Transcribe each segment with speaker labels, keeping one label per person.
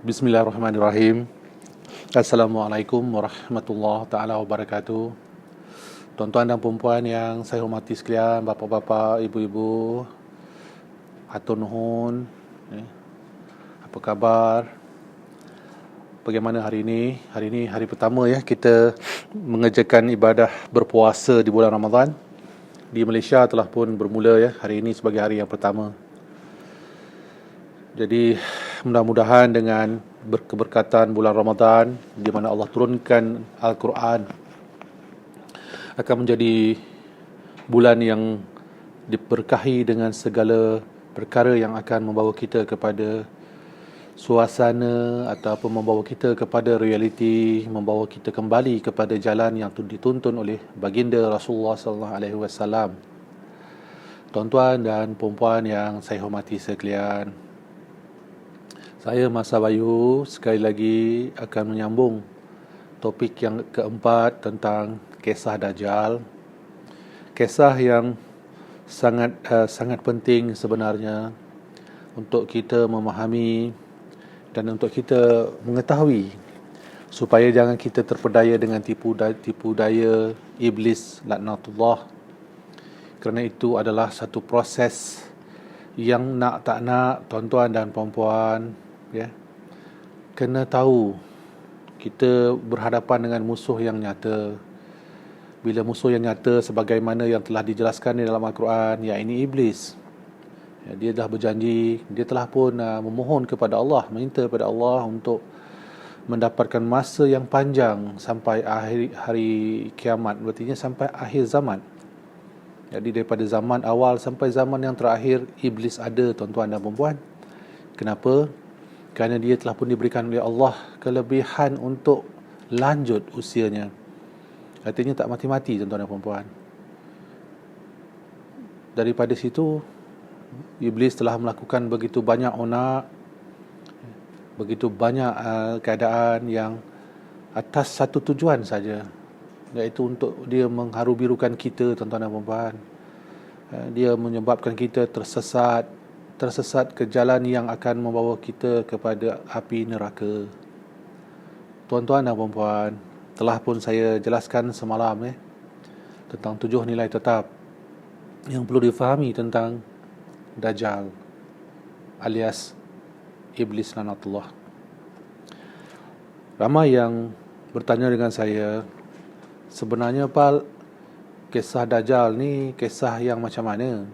Speaker 1: Bismillahirrahmanirrahim. Assalamualaikum warahmatullahi taala wabarakatuh. Tuan-tuan dan puan-puan yang saya hormati sekalian, bapa-bapa, ibu-ibu, hatur nuhun. Apa khabar? Bagaimana hari ini? Hari ini hari pertama kita mengerjakan ibadah berpuasa di bulan Ramadan. Di Malaysia telah pun bermula hari ini sebagai hari yang pertama. Jadi mudah-mudahan dengan keberkatan bulan Ramadan di mana Allah turunkan Al-Quran akan menjadi bulan yang diberkahi dengan segala perkara yang akan membawa kita kepada suasana ataupun membawa kita kepada realiti, membawa kita kembali kepada jalan yang dituntun oleh baginda Rasulullah sallallahu alaihi wasallam. Tuan-tuan dan puan-puan yang saya hormati sekalian, saya Masa Bayu sekali lagi akan menyambung topik yang keempat tentang kisah Dajjal. Kisah yang sangat penting sebenarnya untuk kita memahami dan untuk kita mengetahui supaya jangan kita terpedaya dengan tipu daya iblis laknatullah. Kerana itu adalah satu proses yang nak tak nak tuan-tuan dan puan-puan kena tahu kita berhadapan dengan musuh yang nyata. Bila musuh yang nyata sebagaimana yang telah dijelaskan di dalam Al-Quran, ini iblis. Dia dah berjanji, dia telah pun memohon kepada Allah, meminta kepada Allah untuk mendapatkan masa yang panjang sampai akhir hari kiamat, berarti sampai akhir zaman. Jadi daripada zaman awal sampai zaman yang terakhir, iblis ada tuan-tuan dan puan-puan. Kenapa? Kerana dia telah pun diberikan oleh Allah kelebihan untuk lanjut usianya. Artinya tak mati-mati tuan-tuan dan puan-puan. Daripada situ, iblis telah melakukan begitu banyak onak, begitu banyak keadaan yang atas satu tujuan saja, iaitu untuk dia mengharu-birukan kita tuan-tuan dan puan-puan. Dia menyebabkan kita tersesat ke jalan yang akan membawa kita kepada api neraka. Tuan-tuan dan puan-puan, telah pun saya jelaskan semalam tentang 7 nilai tetap yang perlu difahami tentang Dajjal alias iblis laknatullah. Ramai yang bertanya dengan saya, sebenarnya kisah Dajjal ni kisah yang macam mana?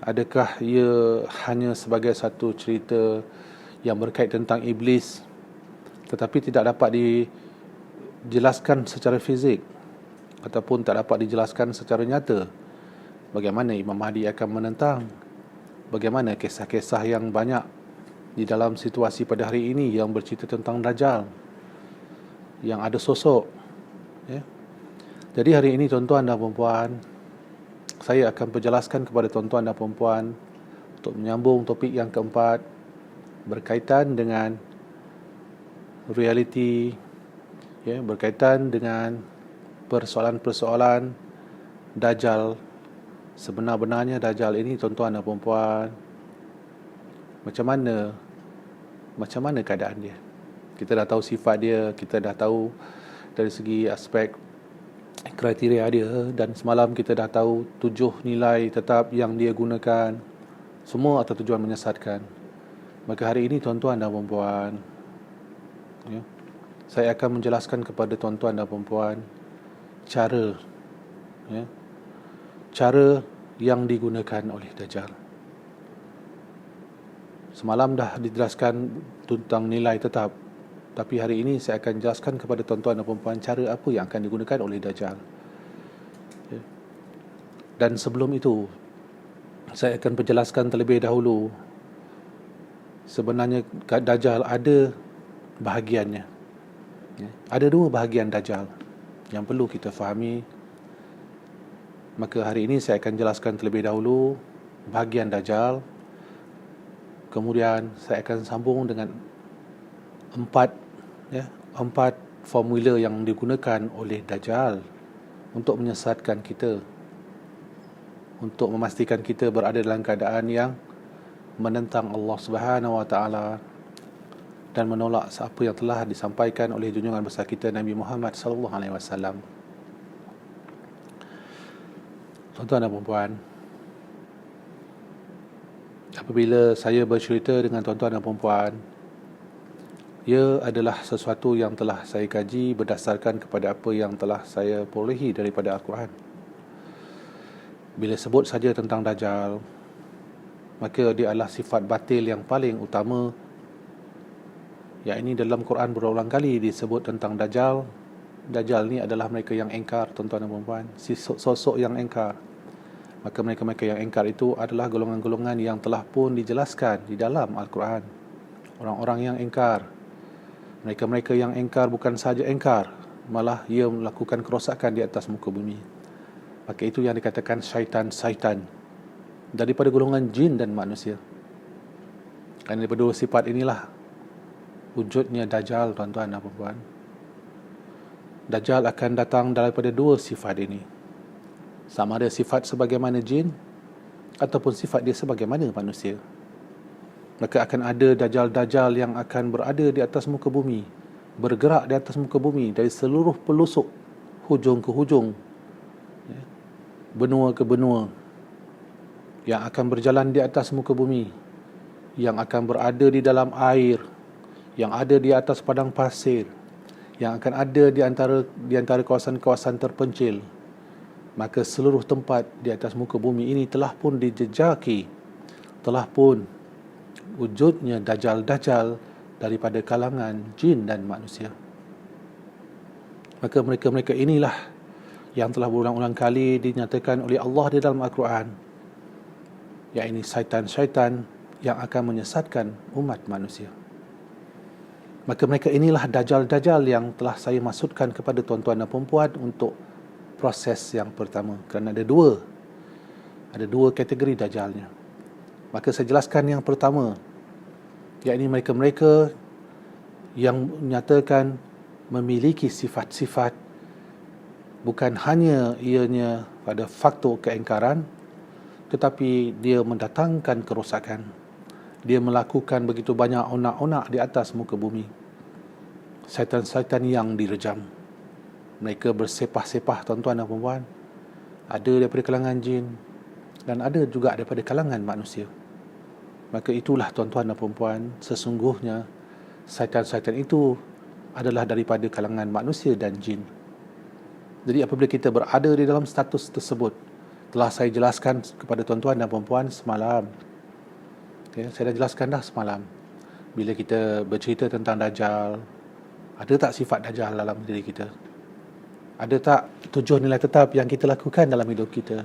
Speaker 1: Adakah ia hanya sebagai satu cerita yang berkait tentang iblis tetapi tidak dapat dijelaskan secara fizik ataupun tak dapat dijelaskan secara nyata? Bagaimana Imam Mahdi akan menentang? Bagaimana kisah-kisah yang banyak di dalam situasi pada hari ini yang bercerita tentang Dajjal, yang ada sosok Jadi hari ini tuan-tuan dan puan-puan, saya akan perjelaskan kepada tuan-tuan dan puan-puan untuk menyambung topik yang keempat berkaitan dengan realiti, berkaitan dengan persoalan-persoalan Dajjal. Sebenar-benarnya Dajjal ini tuan-tuan dan puan-puan, macam mana keadaan dia. Kita dah tahu sifat dia, kita dah tahu dari segi aspek kriteria dia, dan semalam kita dah tahu 7 nilai tetap yang dia gunakan, semua atas tujuan menyesatkan. Maka hari ini tuan-tuan dan puan-puan, saya akan menjelaskan kepada tuan-tuan dan puan-puan cara yang digunakan oleh Dajjal. Semalam dah dijelaskan tentang nilai tetap, tapi hari ini saya akan jelaskan kepada tuan-tuan dan puan-puan cara apa yang akan digunakan oleh Dajjal. Dan sebelum itu, saya akan perjelaskan terlebih dahulu, sebenarnya Dajjal ada bahagiannya. Ada 2 bahagian Dajjal yang perlu kita fahami. Maka hari ini saya akan jelaskan terlebih dahulu bahagian Dajjal. Kemudian saya akan sambung dengan 4 formula yang digunakan oleh Dajjal untuk menyesatkan kita, untuk memastikan kita berada dalam keadaan yang menentang Allah Subhanahu Wa Taala. dan menolak apa yang telah disampaikan oleh junjungan besar kita Nabi Muhammad sallallahu alaihi wasallam. Tuan-tuan dan puan-puan, apabila saya bercerita dengan tuan-tuan dan puan-puan, ia adalah sesuatu yang telah saya kaji berdasarkan kepada apa yang telah saya perolehi daripada Al-Quran. Bila sebut saja tentang Dajjal, maka dia adalah sifat batil yang paling utama. Yang ini dalam Quran berulang kali disebut tentang Dajjal. Dajjal ni adalah mereka yang engkar, tuan-tuan dan puan-puan, sosok yang engkar. Maka mereka-mereka yang engkar itu adalah golongan-golongan yang telah pun dijelaskan di dalam Al-Quran. Orang-orang yang engkar, mereka-mereka yang engkar bukan sahaja engkar, malah ia melakukan kerosakan di atas muka bumi. Maka itu yang dikatakan syaitan-syaitan daripada golongan jin dan manusia. Kerana daripada dua sifat inilah wujudnya Dajjal, tuan-tuan dan puan-puan. Dajjal akan datang daripada dua sifat ini. Sama ada sifat sebagaimana jin ataupun sifat dia sebagaimana manusia. Maka akan ada Dajjal-Dajjal yang akan berada di atas muka bumi, bergerak di atas muka bumi dari seluruh pelosok, hujung ke hujung, benua ke benua, yang akan berjalan di atas muka bumi, yang akan berada di dalam air, yang ada di atas padang pasir, yang akan ada di antara kawasan-kawasan terpencil. Maka seluruh tempat di atas muka bumi ini telah pun dijejaki, telah pun wujudnya Dajjal-Dajjal daripada kalangan jin dan manusia. Maka mereka-mereka inilah yang telah berulang-ulang kali dinyatakan oleh Allah di dalam Al-Quran, yakni syaitan-syaitan yang akan menyesatkan umat manusia. Maka mereka inilah Dajjal-Dajjal yang telah saya maksudkan kepada tuan-tuan dan puan-puan untuk proses yang pertama. Kerana ada dua kategori Dajjalnya. Maka saya jelaskan yang pertama, yakni mereka-mereka yang menyatakan memiliki sifat-sifat bukan hanya ianya pada faktor keengkaran, tetapi dia mendatangkan kerosakan. Dia melakukan begitu banyak onak-onak di atas muka bumi. Syaitan-syaitan yang direjam. Mereka bersepah-sepah, tuan-tuan dan puan-puan. Ada daripada kalangan jin dan ada juga daripada kalangan manusia. Maka itulah, tuan-tuan dan puan-puan, sesungguhnya syaitan-syaitan itu adalah daripada kalangan manusia dan jin. Jadi apabila kita berada di dalam status tersebut, telah saya jelaskan kepada tuan-tuan dan puan-puan semalam. Okay, saya dah jelaskan dah semalam. Bila kita bercerita tentang Dajjal, ada tak sifat Dajjal dalam diri kita? Ada tak tujuan nilai tetap yang kita lakukan dalam hidup kita?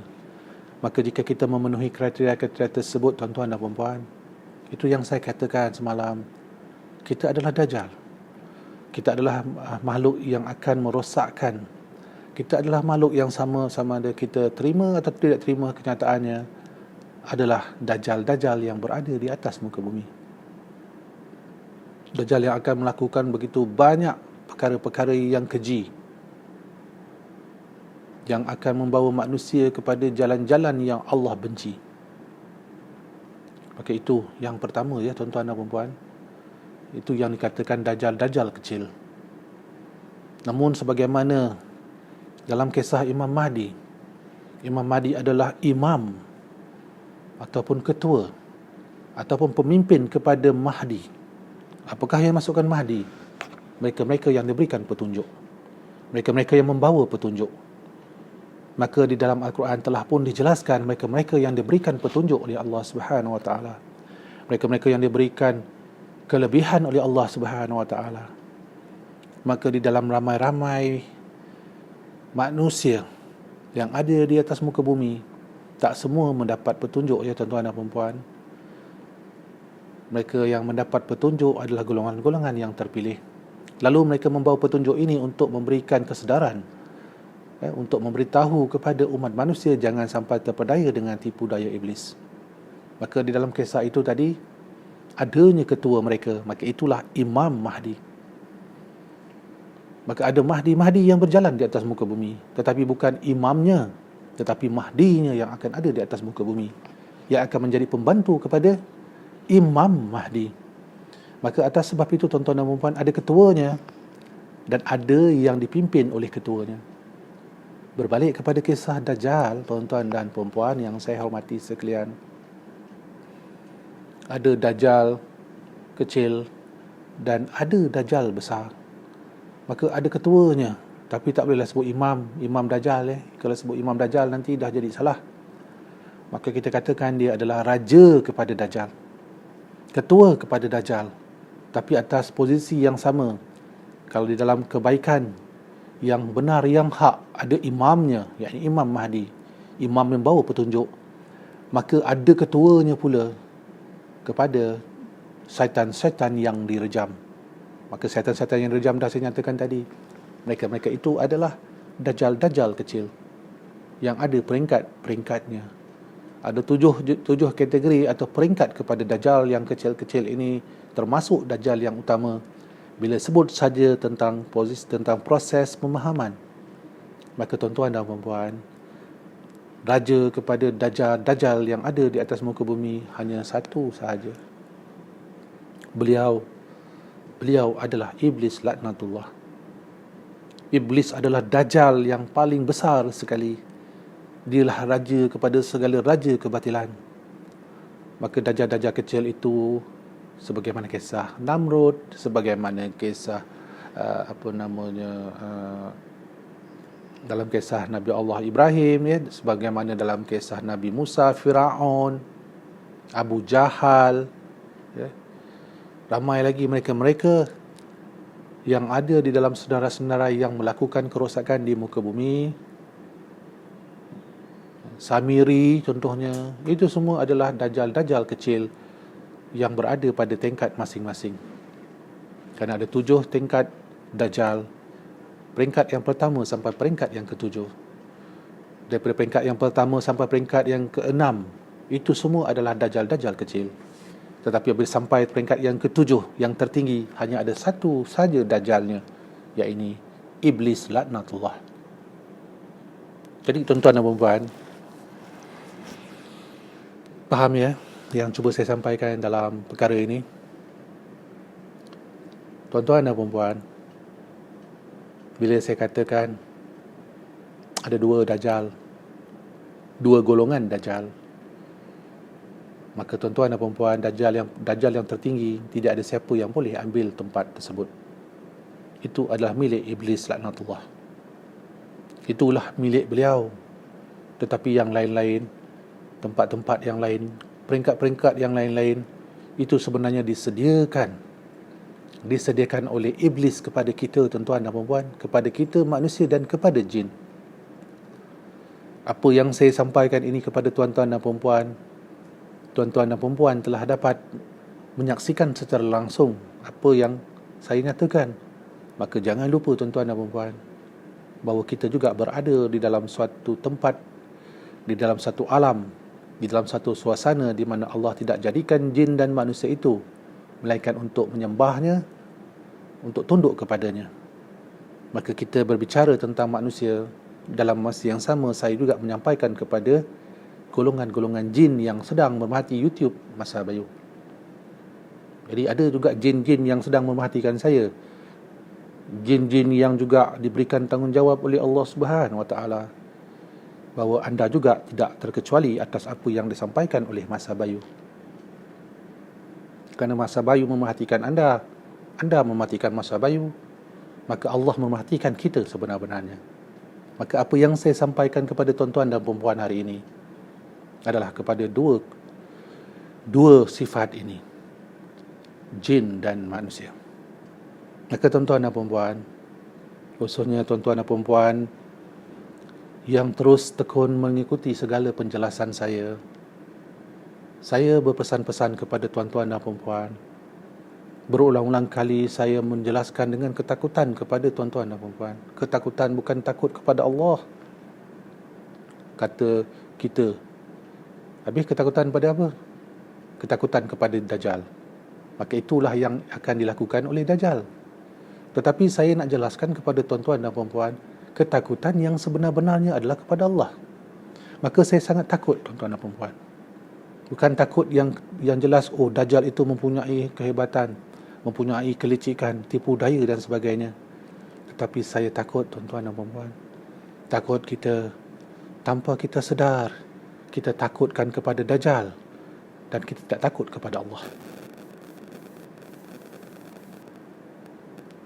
Speaker 1: Maka jika kita memenuhi kriteria-kriteria tersebut, tuan-tuan dan puan-puan, itu yang saya katakan semalam, kita adalah Dajjal. Kita adalah makhluk yang akan merosakkan. Kita adalah makhluk yang sama ada kita terima atau tidak terima kenyataannya, adalah Dajjal-Dajjal yang berada di atas muka bumi. Dajjal yang akan melakukan begitu banyak perkara-perkara yang keji, yang akan membawa manusia kepada jalan-jalan yang Allah benci. Maka itu yang pertama, ya tuan-tuan dan puan-puan. Itu yang dikatakan Dajjal-Dajjal kecil. Namun sebagaimana dalam kisah Imam Mahdi, Imam Mahdi adalah imam ataupun ketua ataupun pemimpin kepada Mahdi. Apakah yang masukkan Mahdi? Mereka-mereka yang diberikan petunjuk, mereka-mereka yang membawa petunjuk. Maka di dalam Al-Quran telah pun dijelaskan mereka-mereka yang diberikan petunjuk oleh Allah Subhanahu Wa Taala, mereka-mereka yang diberikan kelebihan oleh Allah Subhanahu Wa Taala. Maka di dalam ramai-ramai manusia yang ada di atas muka bumi, tak semua mendapat petunjuk, ya tuan-tuan dan puan-puan. Mereka yang mendapat petunjuk adalah golongan-golongan yang terpilih. Lalu mereka membawa petunjuk ini untuk memberikan kesedaran, untuk memberitahu kepada umat manusia jangan sampai terpedaya dengan tipu daya iblis. Maka di dalam kisah itu tadi, adanya ketua mereka, maka itulah Imam Mahdi. Maka ada Mahdi-Mahdi yang berjalan di atas muka bumi, tetapi bukan imamnya, tetapi Mahdinya yang akan ada di atas muka bumi, yang akan menjadi pembantu kepada Imam Mahdi. Maka atas sebab itu tuan-tuan dan puan-puan, ada ketuanya dan ada yang dipimpin oleh ketuanya. Berbalik kepada kisah Dajjal, tuan-tuan dan puan-puan yang saya hormati sekalian. Ada Dajjal kecil dan ada Dajjal besar. Maka ada ketuanya, tapi tak bolehlah sebut Imam Dajjal. Kalau sebut Imam Dajjal nanti dah jadi salah. Maka kita katakan dia adalah raja kepada Dajjal, ketua kepada Dajjal, tapi atas posisi yang sama. Kalau di dalam kebaikan yang benar, yang hak, ada imamnya, yakni Imam Mahdi, imam yang bawa petunjuk. Maka ada ketuanya pula kepada syaitan-syaitan yang direjam. Maka syaitan-syaitan yang direjam dah saya nyatakan tadi. Mereka-mereka itu adalah Dajjal-Dajjal kecil yang ada peringkat-peringkatnya. Ada tujuh kategori atau peringkat kepada Dajjal yang kecil-kecil ini, termasuk Dajjal yang utama. Bila sebut saja tentang proses pemahaman, maka tuan-tuan dan puan-puan, raja kepada Dajjal yang ada di atas muka bumi hanya satu sahaja. Beliau adalah Iblis laknatullah. Iblis adalah Dajjal yang paling besar sekali. Dialah raja kepada segala raja kebatilan. Maka Dajjal-Dajjal kecil itu, sebagaimana kisah Namrud, sebagaimana kisah dalam kisah Nabi Allah Ibrahim, ya, sebagaimana dalam kisah Nabi Musa, Firaun, Abu Jahal, ya. Ramai lagi mereka-mereka yang ada di dalam saudara-saudara yang melakukan kerosakan di muka bumi. Samiri contohnya, itu semua adalah Dajjal-Dajjal kecil yang berada pada tingkat masing-masing. Kerana ada 7 tingkat Dajjal. Peringkat yang pertama sampai peringkat yang ke-7. Daripada peringkat yang pertama sampai peringkat yang ke-6, itu semua adalah Dajjal-Dajjal kecil. Tetapi bila sampai peringkat yang ke-7, yang tertinggi, hanya ada satu saja Dajjalnya, iaitu Iblis laknatullah. Jadi tuan-tuan dan puan-puan, faham ya yang cuba saya sampaikan dalam perkara ini? Tuan-tuan dan puan-puan, bila saya katakan ada 2 Dajjal, 2 golongan Dajjal, maka tuan-tuan dan puan-puan, Dajjal yang tertinggi, tidak ada siapa yang boleh ambil tempat tersebut. Itu adalah milik Iblis laknatullah. Itulah milik beliau. Tetapi yang lain-lain, tempat-tempat yang lain, peringkat-peringkat yang lain-lain, itu sebenarnya disediakan oleh Iblis kepada kita, tuan-tuan dan puan-puan, kepada kita manusia dan kepada jin. Apa yang saya sampaikan ini kepada tuan-tuan dan puan-puan, tuan-tuan dan puan-puan telah dapat menyaksikan secara langsung apa yang saya nyatakan. Maka jangan lupa tuan-tuan dan puan-puan, bahawa kita juga berada di dalam suatu tempat, di dalam satu alam, di dalam satu suasana di mana Allah tidak jadikan jin dan manusia itu melainkan untuk menyembahnya, untuk tunduk kepadanya. Maka kita berbicara tentang manusia, dalam masa yang sama saya juga menyampaikan kepada golongan-golongan jin yang sedang memerhati YouTube Masa Bayu. Jadi ada juga jin-jin yang sedang memerhatikan saya, jin-jin yang juga diberikan tanggungjawab oleh Allah Subhanahu Wa Taala, bahawa anda juga tidak terkecuali atas apa yang disampaikan oleh Masa Bayu. Kerana Masa Bayu memerhatikan anda, anda memerhatikan Masa Bayu, maka Allah memerhatikan kita sebenar-benarnya. Maka apa yang saya sampaikan kepada tuan-tuan dan puan-puan hari ini adalah kepada dua sifat ini, jin dan manusia. Maka tuan-tuan dan puan-puan, khususnya tuan-tuan dan puan-puan yang terus tekun mengikuti segala penjelasan saya berpesan-pesan kepada tuan-tuan dan puan-puan. Berulang-ulang kali saya menjelaskan dengan ketakutan kepada tuan-tuan dan puan-puan. Ketakutan bukan takut kepada Allah, kata kita. Habis ketakutan pada apa? Ketakutan kepada Dajjal. Maka itulah yang akan dilakukan oleh Dajjal. Tetapi saya nak jelaskan kepada tuan-tuan dan puan-puan, ketakutan yang sebenar-benarnya adalah kepada Allah. Maka saya sangat takut, tuan-tuan dan puan-puan. Bukan takut yang jelas, oh Dajjal itu mempunyai kehebatan. mempunyai kelicikan, tipu daya dan sebagainya. Tetapi saya takut, tuan-tuan dan puan-puan, takut kita tanpa kita sedar, kita takutkan kepada Dajjal dan kita tak takut kepada Allah.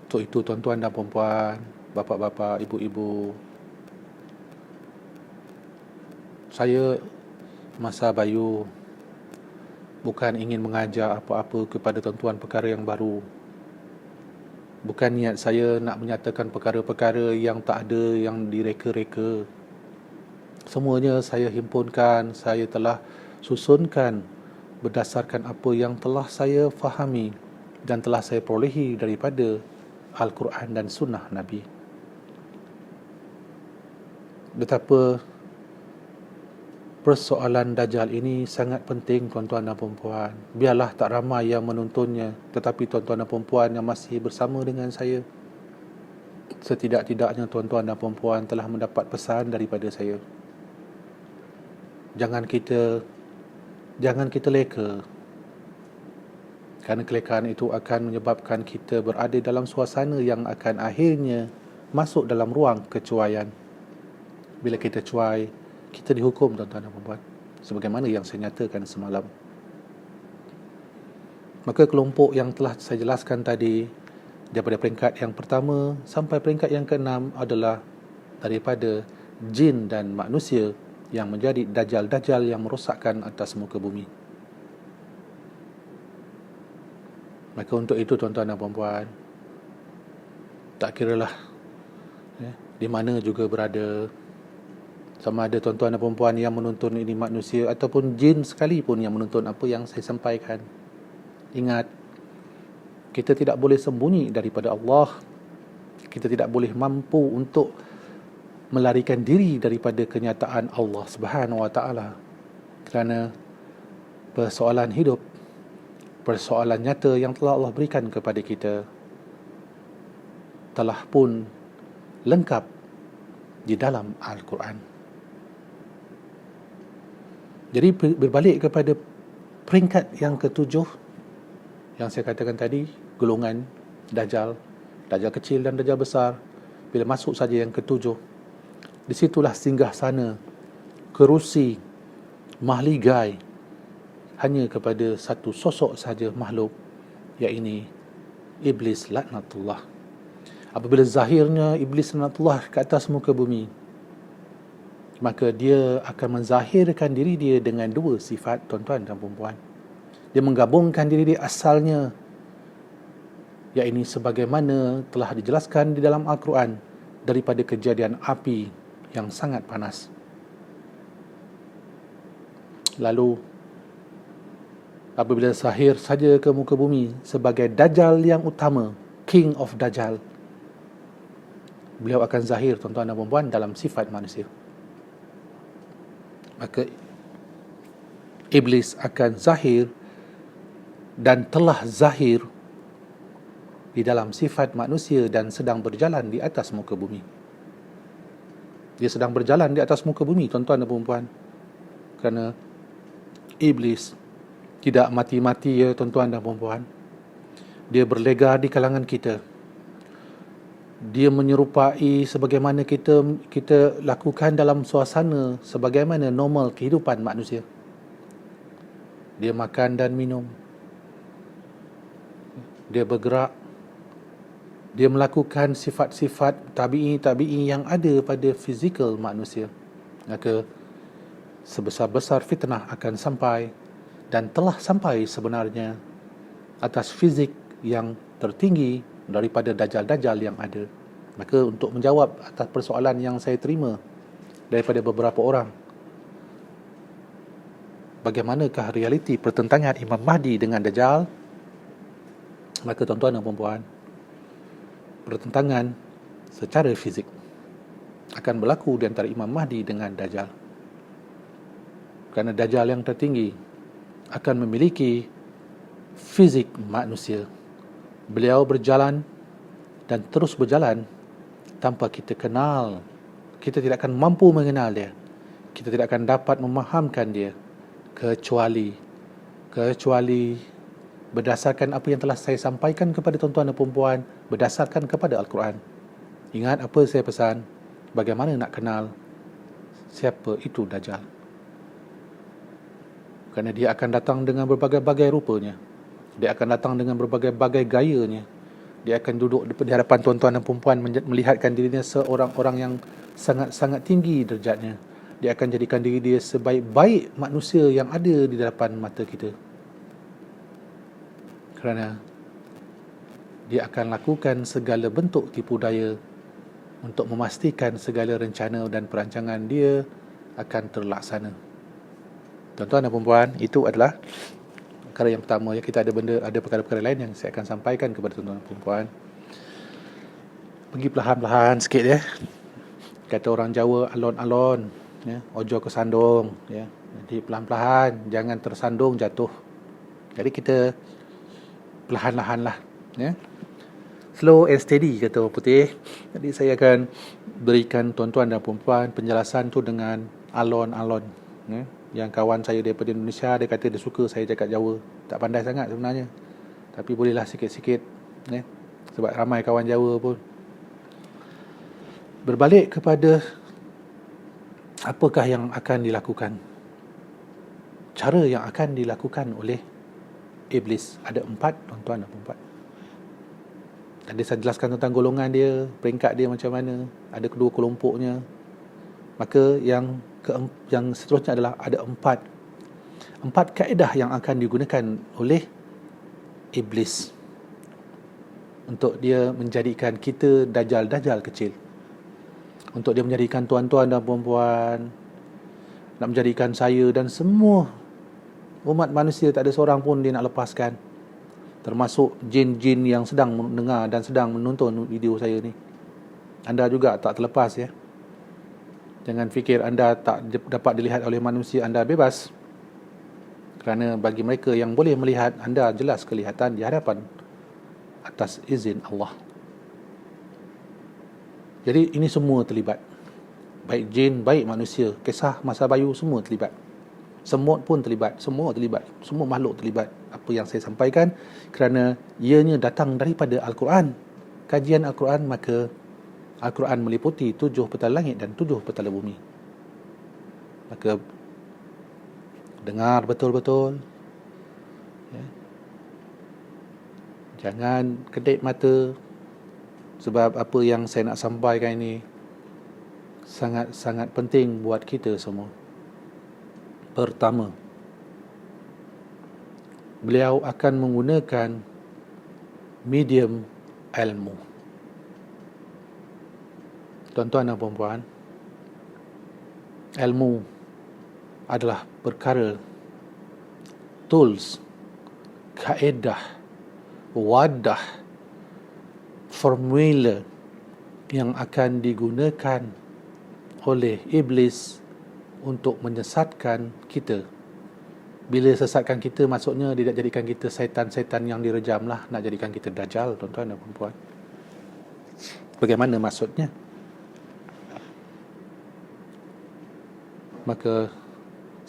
Speaker 1: Untuk itu, tuan-tuan dan puan-puan, bapa-bapa, ibu-ibu, saya Masa Bayu bukan ingin mengajar apa-apa kepada tuan-tuan perkara yang baru. Bukan niat saya nak menyatakan perkara-perkara yang tak ada, yang direka-reka. Semuanya saya himpunkan, saya telah susunkan berdasarkan apa yang telah saya fahami dan telah saya perolehi daripada Al-Quran dan Sunnah Nabi. Betapa persoalan Dajjal ini sangat penting, tuan-tuan dan puan-puan. Biarlah tak ramai yang menontonnya, tetapi tuan-tuan dan puan-puan yang masih bersama dengan saya, setidak-tidaknya tuan-tuan dan puan-puan telah mendapat pesan daripada saya. Jangan kita leka, kerana kelekaan itu akan menyebabkan kita berada dalam suasana yang akan akhirnya masuk dalam ruang kecuaian. Bila kita cuai, kita dihukum, tuan-tuan dan puan-puan, sebagaimana yang saya nyatakan semalam. Maka kelompok yang telah saya jelaskan tadi, daripada peringkat yang pertama sampai peringkat yang keenam adalah daripada jin dan manusia yang menjadi dajjal-dajjal yang merosakkan atas muka bumi. Maka untuk itu, tuan-tuan dan puan-puan, tak kiralah di mana juga berada, sama ada tuan-tuan dan puan-puan yang menonton ini manusia ataupun jin sekalipun yang menonton apa yang saya sampaikan, ingat, kita tidak boleh sembunyi daripada Allah. Kita tidak boleh mampu untuk melarikan diri daripada kenyataan Allah Subhanahu wa taala. Kerana persoalan hidup, persoalan nyata yang telah Allah berikan kepada kita telah pun lengkap di dalam Al-Quran. Jadi berbalik kepada peringkat yang ketujuh yang saya katakan tadi, golongan Dajjal, Dajjal kecil dan Dajjal besar. Bila masuk saja yang ketujuh, disitulah singgah sana, kerusi, mahligai hanya kepada satu sosok saja makhluk, iaitu Iblis laknatullah. Apabila zahirnya Iblis laknatullah ke atas muka bumi, maka dia akan menzahirkan diri dia dengan dua sifat, tuan-tuan dan puan-puan. Dia menggabungkan diri dia asalnya, iaitu sebagaimana telah dijelaskan di dalam Al-Quran, daripada kejadian api yang sangat panas. Lalu apabila zahir saja ke muka bumi sebagai Dajjal yang utama, King of Dajjal, beliau akan zahir, tuan-tuan dan puan-puan, dalam sifat manusia. Maka Iblis akan zahir dan telah zahir di dalam sifat manusia dan sedang berjalan di atas muka bumi. Dia sedang berjalan di atas muka bumi, tuan-tuan dan puan-puan. Kerana Iblis tidak mati-mati, ya tuan-tuan dan puan-puan. Dia berlegar di kalangan kita. Dia menyerupai sebagaimana kita lakukan dalam suasana sebagaimana normal kehidupan manusia. Dia makan dan minum, dia bergerak, dia melakukan sifat-sifat tabi'i yang ada pada fizikal manusia. Maka sebesar-besar fitnah akan sampai dan telah sampai sebenarnya atas fizik yang tertinggi daripada dajjal-dajjal yang ada. Maka untuk menjawab atas persoalan yang saya terima daripada beberapa orang, bagaimanakah realiti pertentangan Imam Mahdi dengan Dajjal, maka tuan-tuan dan puan-puan, pertentangan secara fizik akan berlaku di antara Imam Mahdi dengan Dajjal. Kerana Dajjal yang tertinggi akan memiliki fizik manusia. Beliau berjalan dan terus berjalan tanpa kita kenal. Kita tidak akan mampu mengenal dia. Kita tidak akan dapat memahamkan dia kecuali berdasarkan apa yang telah saya sampaikan kepada tuan-tuan dan puan-puan, berdasarkan kepada Al-Quran. Ingat apa saya pesan? Bagaimana nak kenal siapa itu Dajjal? Kerana dia akan datang dengan berbagai-bagai rupanya. Dia akan datang dengan berbagai-bagai gayanya. Dia akan duduk di hadapan tuan-tuan dan puan-puan, melihatkan dirinya seorang orang yang sangat-sangat tinggi derajatnya. Dia akan jadikan diri dia sebaik-baik manusia yang ada di depan mata kita. Kerana dia akan lakukan segala bentuk tipu daya untuk memastikan segala rencana dan perancangan dia akan terlaksana. Tuan-tuan dan puan-puan, itu adalah perkara yang pertama. Ya, kita ada perkara-perkara lain yang saya akan sampaikan kepada tuan-tuan dan puan-puan. Pergi perlahan-lahan sikit ya. Kata orang Jawa, alon-alon, ya, ojo kesandung, ya. Jadi pelan-pelan, jangan tersandung jatuh. Jadi kita perlahan-lahan lah, ya. Slow and steady, kata orang putih. Jadi saya akan berikan tuan-tuan dan puan-puan penjelasan tu dengan alon-alon, ya. Yang kawan saya daripada Indonesia, dia kata dia suka saya cakap Jawa. Tak pandai sangat sebenarnya, tapi bolehlah sikit-sikit, ya. Sebab ramai kawan Jawa pun. Berbalik kepada apakah yang akan dilakukan, cara yang akan dilakukan oleh Iblis. Ada 4, tuan-tuan dan puan-puan. Tadi saya jelaskan tentang golongan dia, peringkat dia macam mana, ada kedua kelompoknya. Maka yang seterusnya adalah ada 4 kaedah yang akan digunakan oleh Iblis untuk dia menjadikan kita dajjal-dajjal kecil, untuk dia menjadikan tuan-tuan dan puan-puan, nak menjadikan saya dan semua umat manusia, tak ada seorang pun dia nak lepaskan, termasuk jin-jin yang sedang mendengar dan sedang menonton video saya ni. Anda juga tak terlepas, ya. Jangan fikir anda tak dapat dilihat oleh manusia, anda bebas. Kerana bagi mereka yang boleh melihat, anda jelas kelihatan di hadapan atas izin Allah. Jadi ini semua terlibat. Baik jin, baik manusia, kisah masa bayu, semua terlibat. Semut pun terlibat, semua terlibat, semua makhluk terlibat. Apa yang saya sampaikan, kerana ianya datang daripada Al-Quran, kajian Al-Quran, maka Al-Quran meliputi 7 petala langit dan 7 petala bumi. Maka dengar betul-betul, ya. Jangan kedip mata, sebab apa yang saya nak sampaikan ini sangat-sangat penting buat kita semua. Pertama, beliau akan menggunakan medium ilmu. Tuan-tuan dan puan-puan, ilmu adalah perkara, tools, kaedah, wadah, formula yang akan digunakan oleh Iblis untuk menyesatkan kita. Bila sesatkan kita, maksudnya dia nak jadikan kita syaitan-syaitan yang direjam lah, nak jadikan kita dajjal, tuan-tuan dan puan-puan. Bagaimana maksudnya? Maka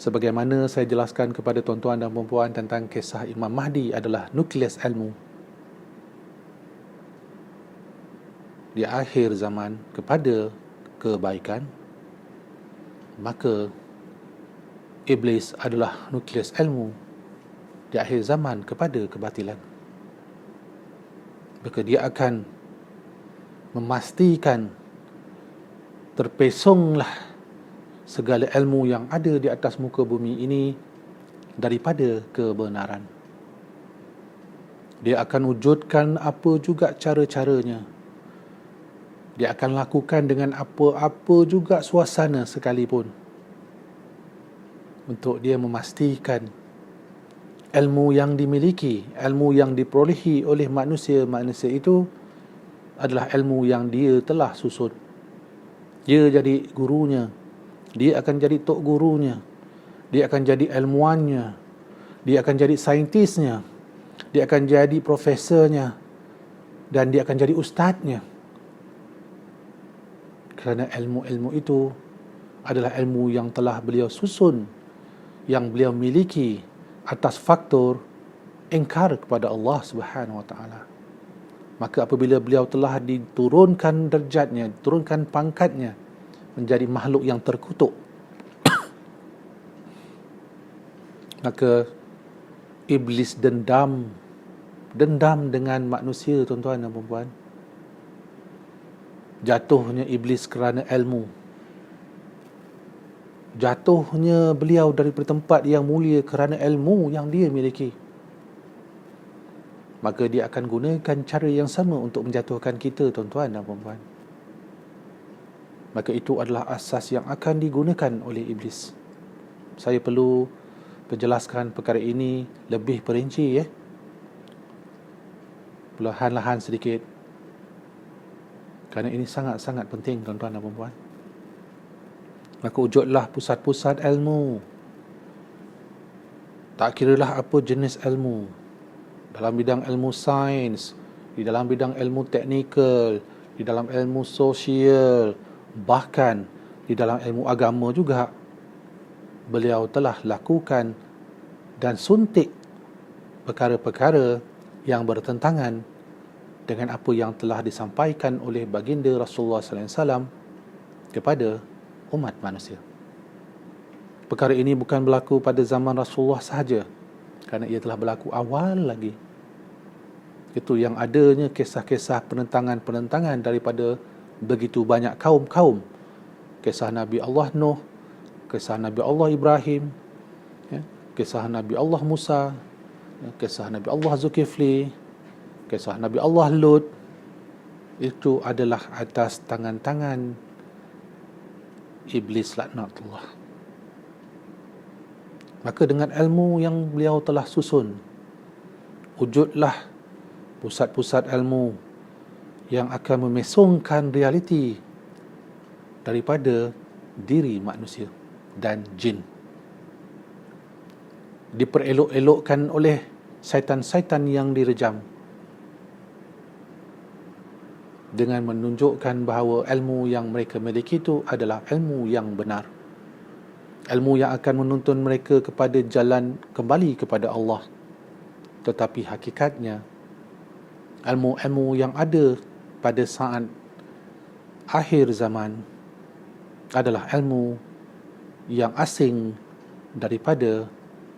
Speaker 1: sebagaimana saya jelaskan kepada tuan-tuan dan puan-puan tentang kisah Imam Mahdi adalah nukleus ilmu di akhir zaman kepada kebaikan, maka Iblis adalah nukleus ilmu di akhir zaman kepada kebatilan. Maka dia akan memastikan terpesonglah segala ilmu yang ada di atas muka bumi ini daripada kebenaran. Dia akan wujudkan apa juga cara-caranya. Dia akan lakukan dengan apa-apa juga suasana sekalipun untuk dia memastikan ilmu yang dimiliki, ilmu yang diperolehi oleh manusia-manusia itu adalah ilmu yang dia telah susun. Dia jadi gurunya, dia akan jadi tok gurunya, dia akan jadi ilmuannya, dia akan jadi saintisnya, dia akan jadi profesornya, dan dia akan jadi ustaznya. Kerana ilmu-ilmu itu adalah ilmu yang telah beliau susun, yang beliau miliki atas faktor ingkar kepada Allah Subhanahu Wa Taala. Maka apabila beliau telah diturunkan derajatnya, diturunkan pangkatnya menjadi makhluk yang terkutuk, maka iblis dendam dengan manusia, tuan-tuan dan puan-puan. Jatuhnya iblis kerana ilmu, jatuhnya beliau dari tempat yang mulia kerana ilmu yang dia miliki. Maka dia akan gunakan cara yang sama untuk menjatuhkan kita, tuan-tuan dan puan-puan. Maka itu adalah asas yang akan digunakan oleh iblis. Saya perlu menjelaskan perkara ini lebih perinci, perlahan-lahan sedikit, kerana ini sangat-sangat penting, tuan-tuan dan puan-puan. Maka wujudlah pusat-pusat ilmu, tak kiralah apa jenis ilmu, dalam bidang ilmu sains, di dalam bidang ilmu teknikal, di dalam ilmu sosial, bahkan di dalam ilmu agama juga. Beliau telah lakukan dan suntik perkara-perkara yang bertentangan dengan apa yang telah disampaikan oleh baginda Rasulullah sallallahu alaihi wasallam kepada umat manusia. Perkara ini bukan berlaku pada zaman Rasulullah sahaja, kerana ia telah berlaku awal lagi. Itu yang adanya kisah-kisah penentangan-penentangan daripada begitu banyak kaum-kaum. Kisah Nabi Allah Nuh, kisah Nabi Allah Ibrahim, kisah Nabi Allah Musa, kisah Nabi Allah Zulkifli, kisah Nabi Allah Lut. Itu adalah atas tangan-tangan iblis laknatullah. Maka dengan ilmu yang beliau telah susun, wujudlah pusat-pusat ilmu yang akan memesongkan realiti daripada diri manusia dan jin. Diperelok-elokkan oleh syaitan-syaitan yang direjam dengan menunjukkan bahawa ilmu yang mereka miliki itu adalah ilmu yang benar, ilmu yang akan menuntun mereka kepada jalan kembali kepada Allah. Tetapi hakikatnya ilmu-ilmu yang ada pada saat akhir zaman adalah ilmu yang asing daripada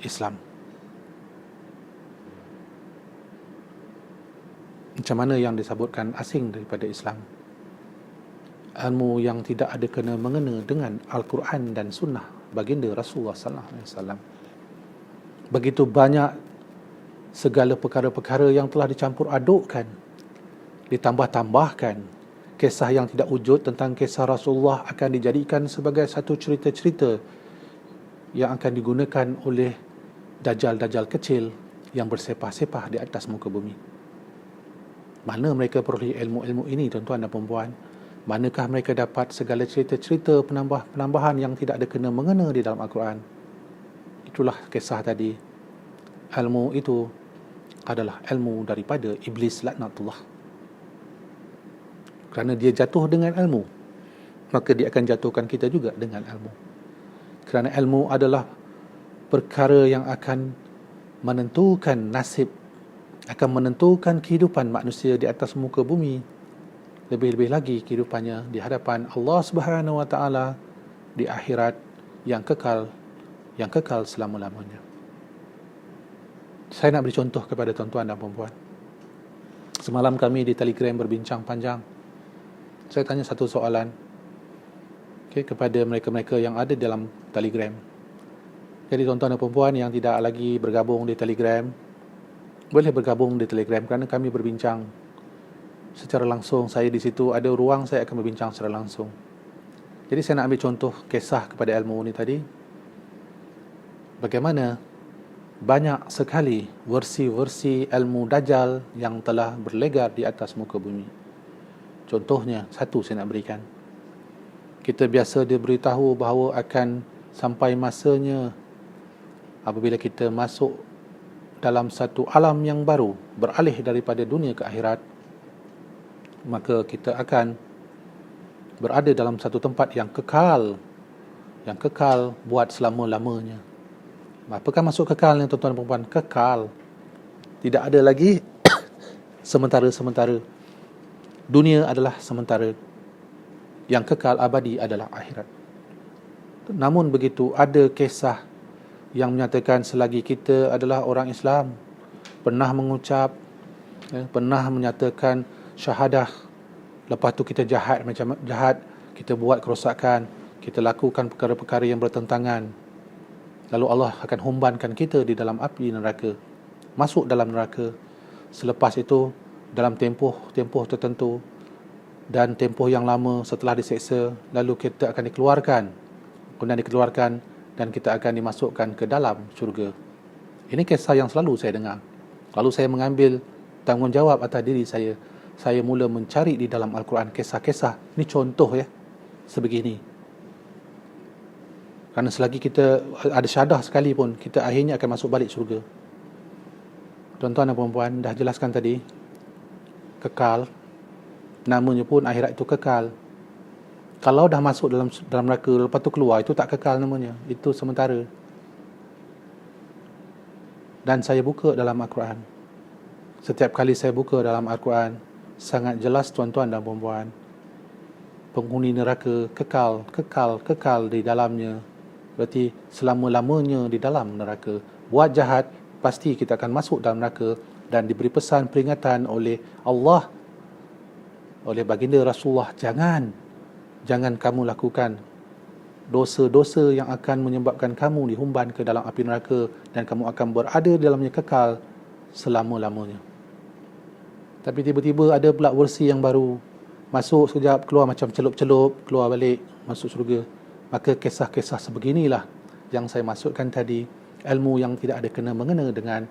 Speaker 1: Islam. Macam mana yang disebutkan asing daripada Islam? Ilmu yang tidak ada kena mengena dengan Al-Quran dan Sunnah baginda Rasulullah sallallahu alaihi wasallam. Begitu banyak segala perkara-perkara yang telah dicampur adukkan, ditambah-tambahkan. Kisah yang tidak wujud tentang kisah Rasulullah akan dijadikan sebagai satu cerita-cerita yang akan digunakan oleh dajjal-dajjal kecil yang bersepah-sepah di atas muka bumi. Mana mereka peroleh ilmu-ilmu ini, tuan-tuan dan puan-puan? Manakah mereka dapat segala cerita-cerita penambahan yang tidak ada kena mengena di dalam Al-Quran? Itulah kisah tadi. Ilmu itu adalah ilmu daripada iblis laknatullah. Kerana dia jatuh dengan ilmu, maka dia akan jatuhkan kita juga dengan ilmu. Kerana ilmu adalah perkara yang akan menentukan nasib, akan menentukan kehidupan manusia di atas muka bumi, lebih-lebih lagi kehidupannya di hadapan Allah Subhanahu Wa Taala di akhirat yang kekal selama-lamanya. Saya nak beri contoh kepada tuan-tuan dan puan-puan. Semalam kami di Telegram berbincang panjang. Saya tanya satu soalan kepada mereka-mereka yang ada dalam Telegram. Jadi tuan-tuan dan puan-puan yang tidak lagi bergabung di Telegram, boleh bergabung di Telegram kerana kami berbincang secara langsung. Saya di situ ada ruang, saya akan berbincang secara langsung. Jadi saya nak ambil contoh kisah kepada ilmu ni tadi. Bagaimana banyak sekali versi-versi ilmu Dajjal yang telah berlegar di atas muka bumi. Contohnya, satu saya nak berikan. Kita biasa diberitahu bahawa akan sampai masanya apabila kita masuk dalam satu alam yang baru, beralih daripada dunia ke akhirat, maka kita akan berada dalam satu tempat yang kekal buat selama-lamanya. Apakah maksud kekalnya, tuan-tuan dan puan-puan? Kekal. Tidak ada lagi sementara-sementara. Dunia adalah sementara. Yang kekal abadi adalah akhirat. Namun begitu, ada kisah yang menyatakan selagi kita adalah orang Islam, pernah mengucap, pernah menyatakan syahadah, lepas tu kita jahat macam jahat, kita buat kerosakan, kita lakukan perkara-perkara yang bertentangan, lalu Allah akan humbankan kita di dalam api neraka, masuk dalam neraka. Selepas itu, dalam tempoh tertentu dan tempoh yang lama setelah diseksa, lalu kita akan dikeluarkan dan kita akan dimasukkan ke dalam syurga. Ini kisah yang selalu saya dengar. Lalu saya mengambil tanggungjawab atas diri saya. Saya mula mencari di dalam Al-Quran kisah-kisah. Ini contoh sebegini. Kerana selagi kita ada syahadah sekalipun, kita akhirnya akan masuk balik syurga. Tuan-tuan dan puan-puan, dah jelaskan tadi, kekal. Namanya pun akhirat itu kekal. Kalau dah masuk dalam neraka, lepas tu keluar, itu tak kekal namanya. Itu sementara. Dan saya buka dalam Al-Quran. Setiap kali saya buka dalam Al-Quran, sangat jelas tuan-tuan dan puan-puan, penghuni neraka kekal di dalamnya. Berarti selama-lamanya di dalam neraka. Buat jahat, pasti kita akan masuk dalam neraka dan diberi pesan peringatan oleh Allah, oleh baginda Rasulullah, jangan kamu lakukan dosa-dosa yang akan menyebabkan kamu dihumban ke dalam api neraka dan kamu akan berada di dalamnya kekal selama-lamanya. Tapi tiba-tiba ada pula versi yang baru, masuk sekejap, keluar macam celup-celup, keluar balik, masuk syurga. Maka kisah-kisah sebeginilah yang saya maksudkan tadi, ilmu yang tidak ada kena-mengena dengan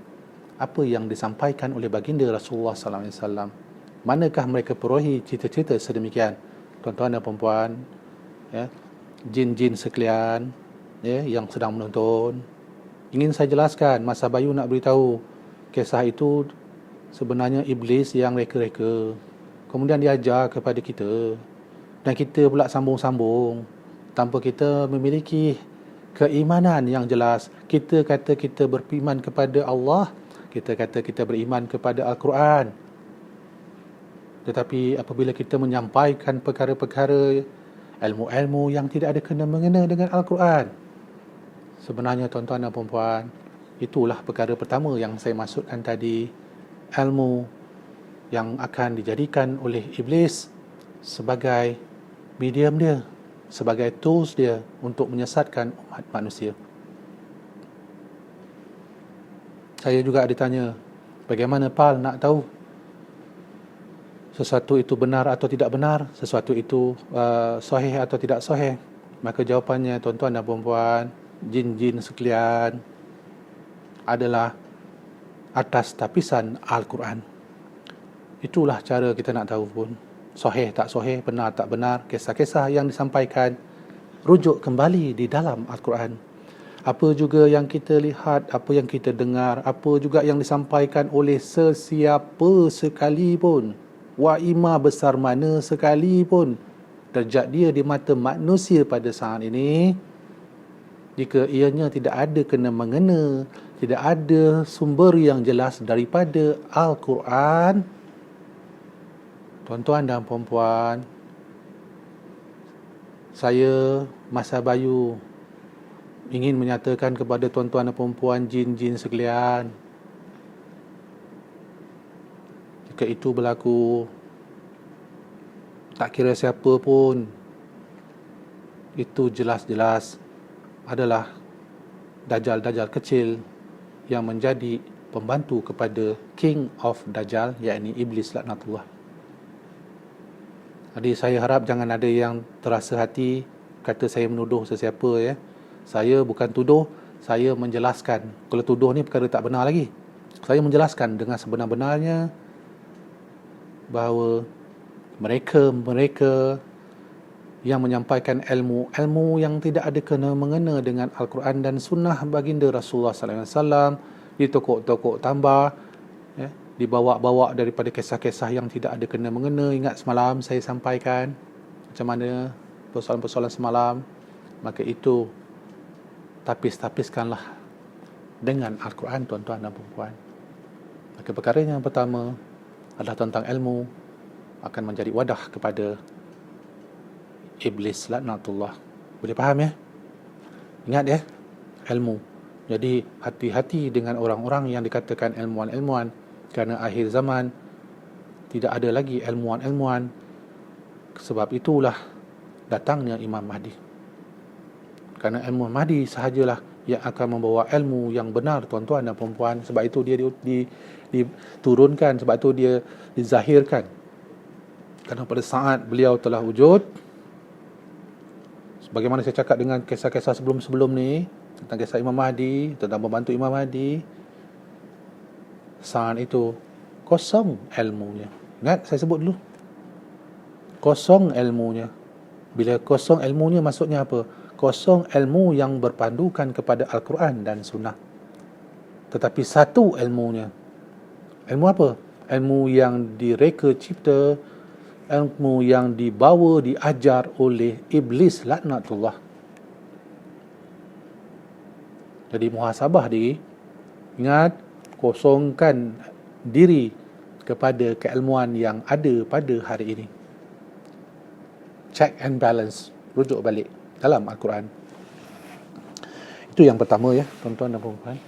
Speaker 1: apa yang disampaikan oleh baginda Rasulullah SAW. Manakah mereka perolehi cerita-cerita sedemikian? Tuan-tuan dan puan-puan, jin-jin sekalian, yang sedang menonton, ingin saya jelaskan, Mas Abayu nak beritahu, kisah itu sebenarnya iblis yang reka-reka, kemudian dia ajar kepada kita, dan kita pula sambung-sambung tanpa kita memiliki keimanan yang jelas. Kita kata kita beriman kepada Allah, kita kata kita beriman kepada Al-Quran, tetapi apabila kita menyampaikan perkara-perkara, ilmu-ilmu yang tidak ada kena-mengena dengan Al-Quran, sebenarnya tuan-tuan dan puan-puan, itulah perkara pertama yang saya maksudkan tadi, ilmu yang akan dijadikan oleh iblis sebagai medium dia, sebagai tools dia untuk menyesatkan umat manusia. Saya juga ditanya, bagaimana Pal nak tahu sesuatu itu benar atau tidak benar, sesuatu itu sahih atau tidak sahih? Maka jawapannya, tuan-tuan dan puan-puan, jin-jin sekalian, adalah atas tapisan Al-Quran. Itulah cara kita nak tahu pun, sahih tak sahih, benar tak benar, kisah-kisah yang disampaikan, rujuk kembali di dalam Al-Quran. Apa juga yang kita lihat, apa yang kita dengar, apa juga yang disampaikan oleh sesiapa sekalipun, wa imam besar mana sekalipun derajat dia di mata manusia pada saat ini, jika ianya tidak ada kena-mengena, tidak ada sumber yang jelas daripada Al-Quran, tuan-tuan dan puan-puan, saya, Mas Abayu, ingin menyatakan kepada tuan-tuan dan puan-puan, jin-jin sekalian, jika itu berlaku, tak kira siapa pun, itu jelas-jelas adalah dajjal-dajjal kecil yang menjadi pembantu kepada King of Dajjal, yakni Iblis laknatullah. Jadi saya harap jangan ada yang terasa hati kata saya menuduh sesiapa. Saya bukan tuduh, saya menjelaskan. Kalau tuduh ni perkara tak benar lagi. Saya menjelaskan dengan sebenar-benarnya bahawa mereka yang menyampaikan ilmu yang tidak ada kena-mengena dengan Al-Quran dan Sunnah baginda Rasulullah SAW, ditokok-tokok tambah, dibawa-bawa daripada kisah-kisah yang tidak ada kena-mengena. Ingat semalam saya sampaikan macam mana persoalan-persoalan semalam. Maka itu tapis-tapiskanlah dengan Al-Quran, tuan-tuan dan puan-puan. Maka perkara yang pertama adalah tentang ilmu akan menjadi wadah kepada iblis laknatullah. Boleh faham ya? Ingat ya, ilmu. Jadi hati-hati dengan orang-orang yang dikatakan ilmuwan-ilmuwan, kerana akhir zaman tidak ada lagi ilmuwan-ilmuwan. Sebab itulah datangnya Imam Mahdi. Kerana ilmu Mahdi sahajalah yang akan membawa ilmu yang benar, tuan-tuan dan puan-puan. Sebab itu dia diturunkan, sebab itu dia dizahirkan. Kerana pada saat beliau telah wujud, sebagaimana saya cakap dengan kisah-kisah sebelum-sebelum ni, tentang kisah Imam Mahdi, tentang pembantu Imam Mahdi, saat itu kosong ilmunya. Ingat saya sebut dulu, kosong ilmunya. Bila kosong ilmunya maksudnya apa? Kosong ilmu yang berpandukan kepada Al-Quran dan Sunnah. Tetapi satu ilmunya. Ilmu apa? Ilmu yang direka cipta, ilmu yang dibawa, diajar oleh iblis laknatullah. Jadi muhasabah diri. Ingat, kosongkan diri kepada keilmuan yang ada pada hari ini. Check and balance, rujuk balik dalam Al-Quran. Itu yang pertama ya, tuan-tuan dan puan-puan.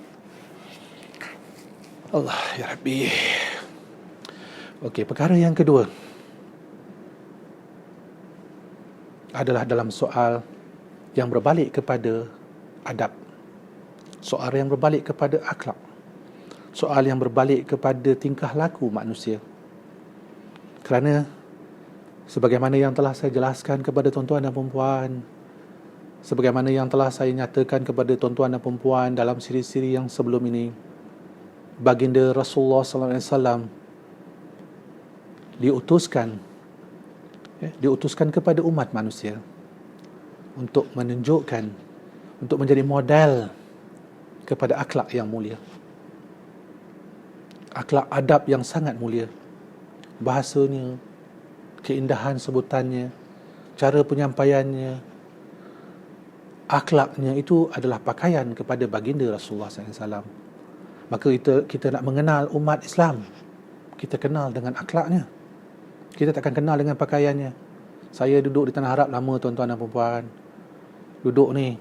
Speaker 1: Allah ya Rabbi. Okey, perkara yang kedua adalah dalam soal yang berbalik kepada adab, soal yang berbalik kepada akhlak, soal yang berbalik kepada tingkah laku manusia. Kerana sebagaimana yang telah saya jelaskan kepada tuan-tuan dan puan-puan, sebagaimana yang telah saya nyatakan kepada tuan-tuan dan puan-puan dalam siri-siri yang sebelum ini, baginda Rasulullah sallallahu alaihi wasallam diutuskan kepada umat manusia untuk menunjukkan, untuk menjadi model kepada akhlak yang mulia, akhlak adab yang sangat mulia. Bahasanya, keindahan sebutannya, cara penyampaiannya, akhlaknya itu adalah pakaian kepada baginda Rasulullah SAW. Maka kita nak mengenal umat Islam, kita kenal dengan akhlaknya. Kita takkan kenal dengan pakaiannya. Saya duduk di Tanah Arab lama, tuan-tuan dan puan-puan. Duduk ni,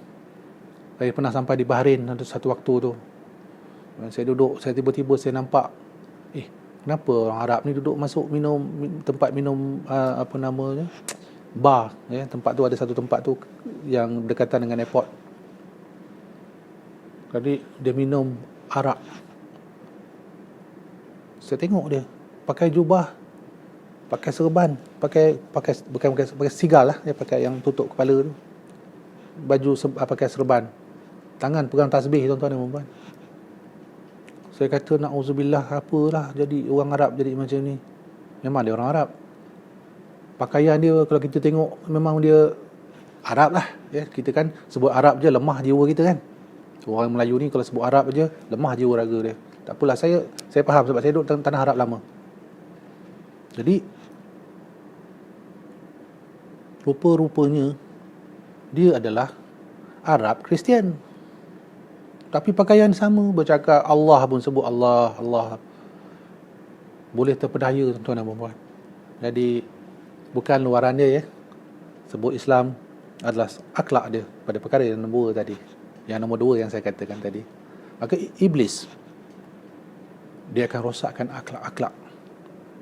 Speaker 1: saya pernah sampai di Bahrain satu waktu tu. Saya duduk, saya tiba-tiba saya nampak, kenapa orang Arab ni duduk masuk tempat minum apa namanya, bar ya. Tempat tu ada satu tempat tu yang berdekatan dengan airport. Jadi dia minum arak. Saya tengok dia pakai jubah, pakai serban, bukan pakai sigal lah, dia pakai yang tutup kepala tu. Baju pakai serban. Tangan pegang tasbih, tuan-tuan dan puan-puan. Saya kata, na'udzubillah, apalah jadi orang Arab jadi macam ni. Memang dia orang Arab. Pakaian dia, kalau kita tengok, memang dia Arab lah ya. Kita kan sebut Arab je, lemah jiwa kita kan. Orang Melayu ni kalau sebut Arab je, lemah jiwa raga dia. Tak apalah, saya faham sebab saya duduk tanah Arab lama. Jadi rupa-rupanya dia adalah Arab Kristian, tapi pakaian sama, bercakap Allah pun sebut Allah. Boleh terpedaya, tuan-tuan dan puan-puan. Jadi bukan luaran dia ya. Sebut Islam adalah akhlak dia pada perkara yang nombor tadi. Yang nombor 2 yang saya katakan tadi. Maka iblis, dia akan rosakkan akhlak-akhlak.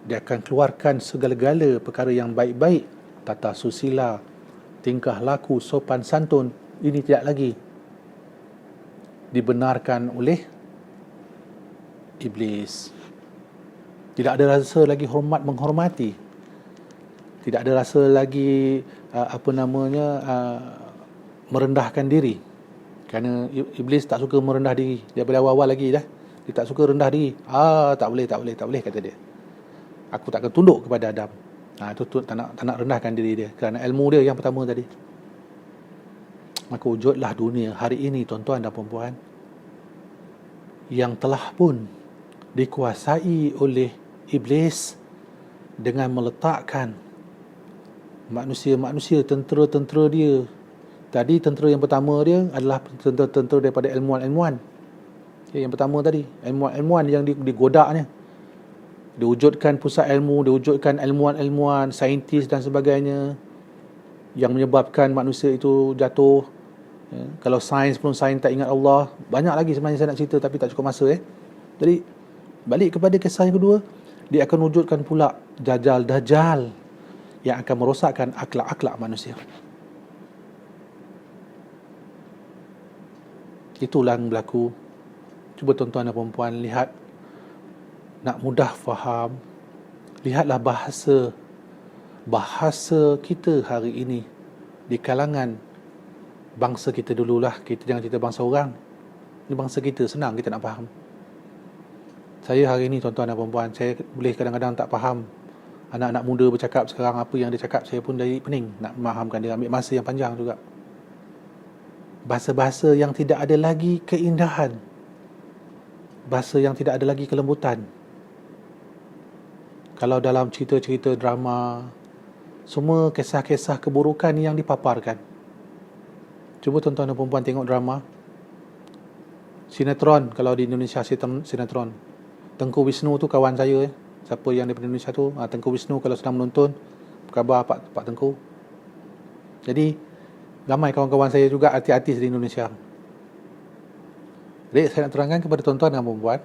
Speaker 1: Dia akan keluarkan segala-gala perkara yang baik-baik, tata susila, tingkah laku, sopan santun. Ini tidak lagi dibenarkan oleh iblis. Tidak ada rasa lagi hormat menghormati. Tidak ada rasa lagi merendahkan diri. Kerana iblis tak suka merendah diri. Daripada awal-awal lagi dah, dia tak suka rendah diri. Tak boleh kata dia. Aku tak akan tunduk kepada Adam. Itu tak nak rendahkan diri dia kerana ilmu dia yang pertama tadi. Maka wujudlah dunia hari ini, tuan-tuan dan puan-puan, yang telah pun dikuasai oleh iblis dengan meletakkan manusia-manusia, tentera-tentera dia. Tadi tentera yang pertama dia adalah tentera daripada ilmuwan-ilmuwan Yang pertama tadi, ilmuwan-ilmuwan yang digodaknya, diwujudkan pusat ilmu, diwujudkan ilmuwan-ilmuwan, saintis dan sebagainya, yang menyebabkan manusia itu jatuh. Kalau sains pun, sains tak ingat Allah. Banyak lagi sebenarnya saya nak cerita, tapi tak cukup masa. Jadi balik kepada kisah yang kedua, dia akan wujudkan pula Dajjal yang akan merosakkan akhlak-akhlak manusia. Itulah yang berlaku. Cuba tuan-tuan dan puan-puan lihat, nak mudah faham, lihatlah bahasa kita hari ini di kalangan bangsa kita dululah. Kita jangan cerita bangsa orang. Ini bangsa kita, senang kita nak faham. Saya hari ini tuan-tuan dan puan-puan, saya boleh kadang-kadang tak faham anak-anak muda bercakap sekarang, apa yang dia cakap saya pun dari pening nak memahamkan dia, ambil masa yang panjang juga. Bahasa-bahasa yang tidak ada lagi keindahan, bahasa yang tidak ada lagi kelembutan. Kalau dalam cerita-cerita drama, semua kisah-kisah keburukan yang dipaparkan. Cuba tuan-tuan dan perempuan tengok drama, sinetron. Kalau di Indonesia, sinetron. Tengku Wisnu tu kawan saya. Siapa yang daripada Indonesia tu, Tengku Wisnu kalau sedang menonton, apa khabar Pak Tengku. Jadi ramai kawan-kawan saya juga artis-artis di Indonesia. Jadi saya nak terangkan kepada tuan-tuan dan perempuan,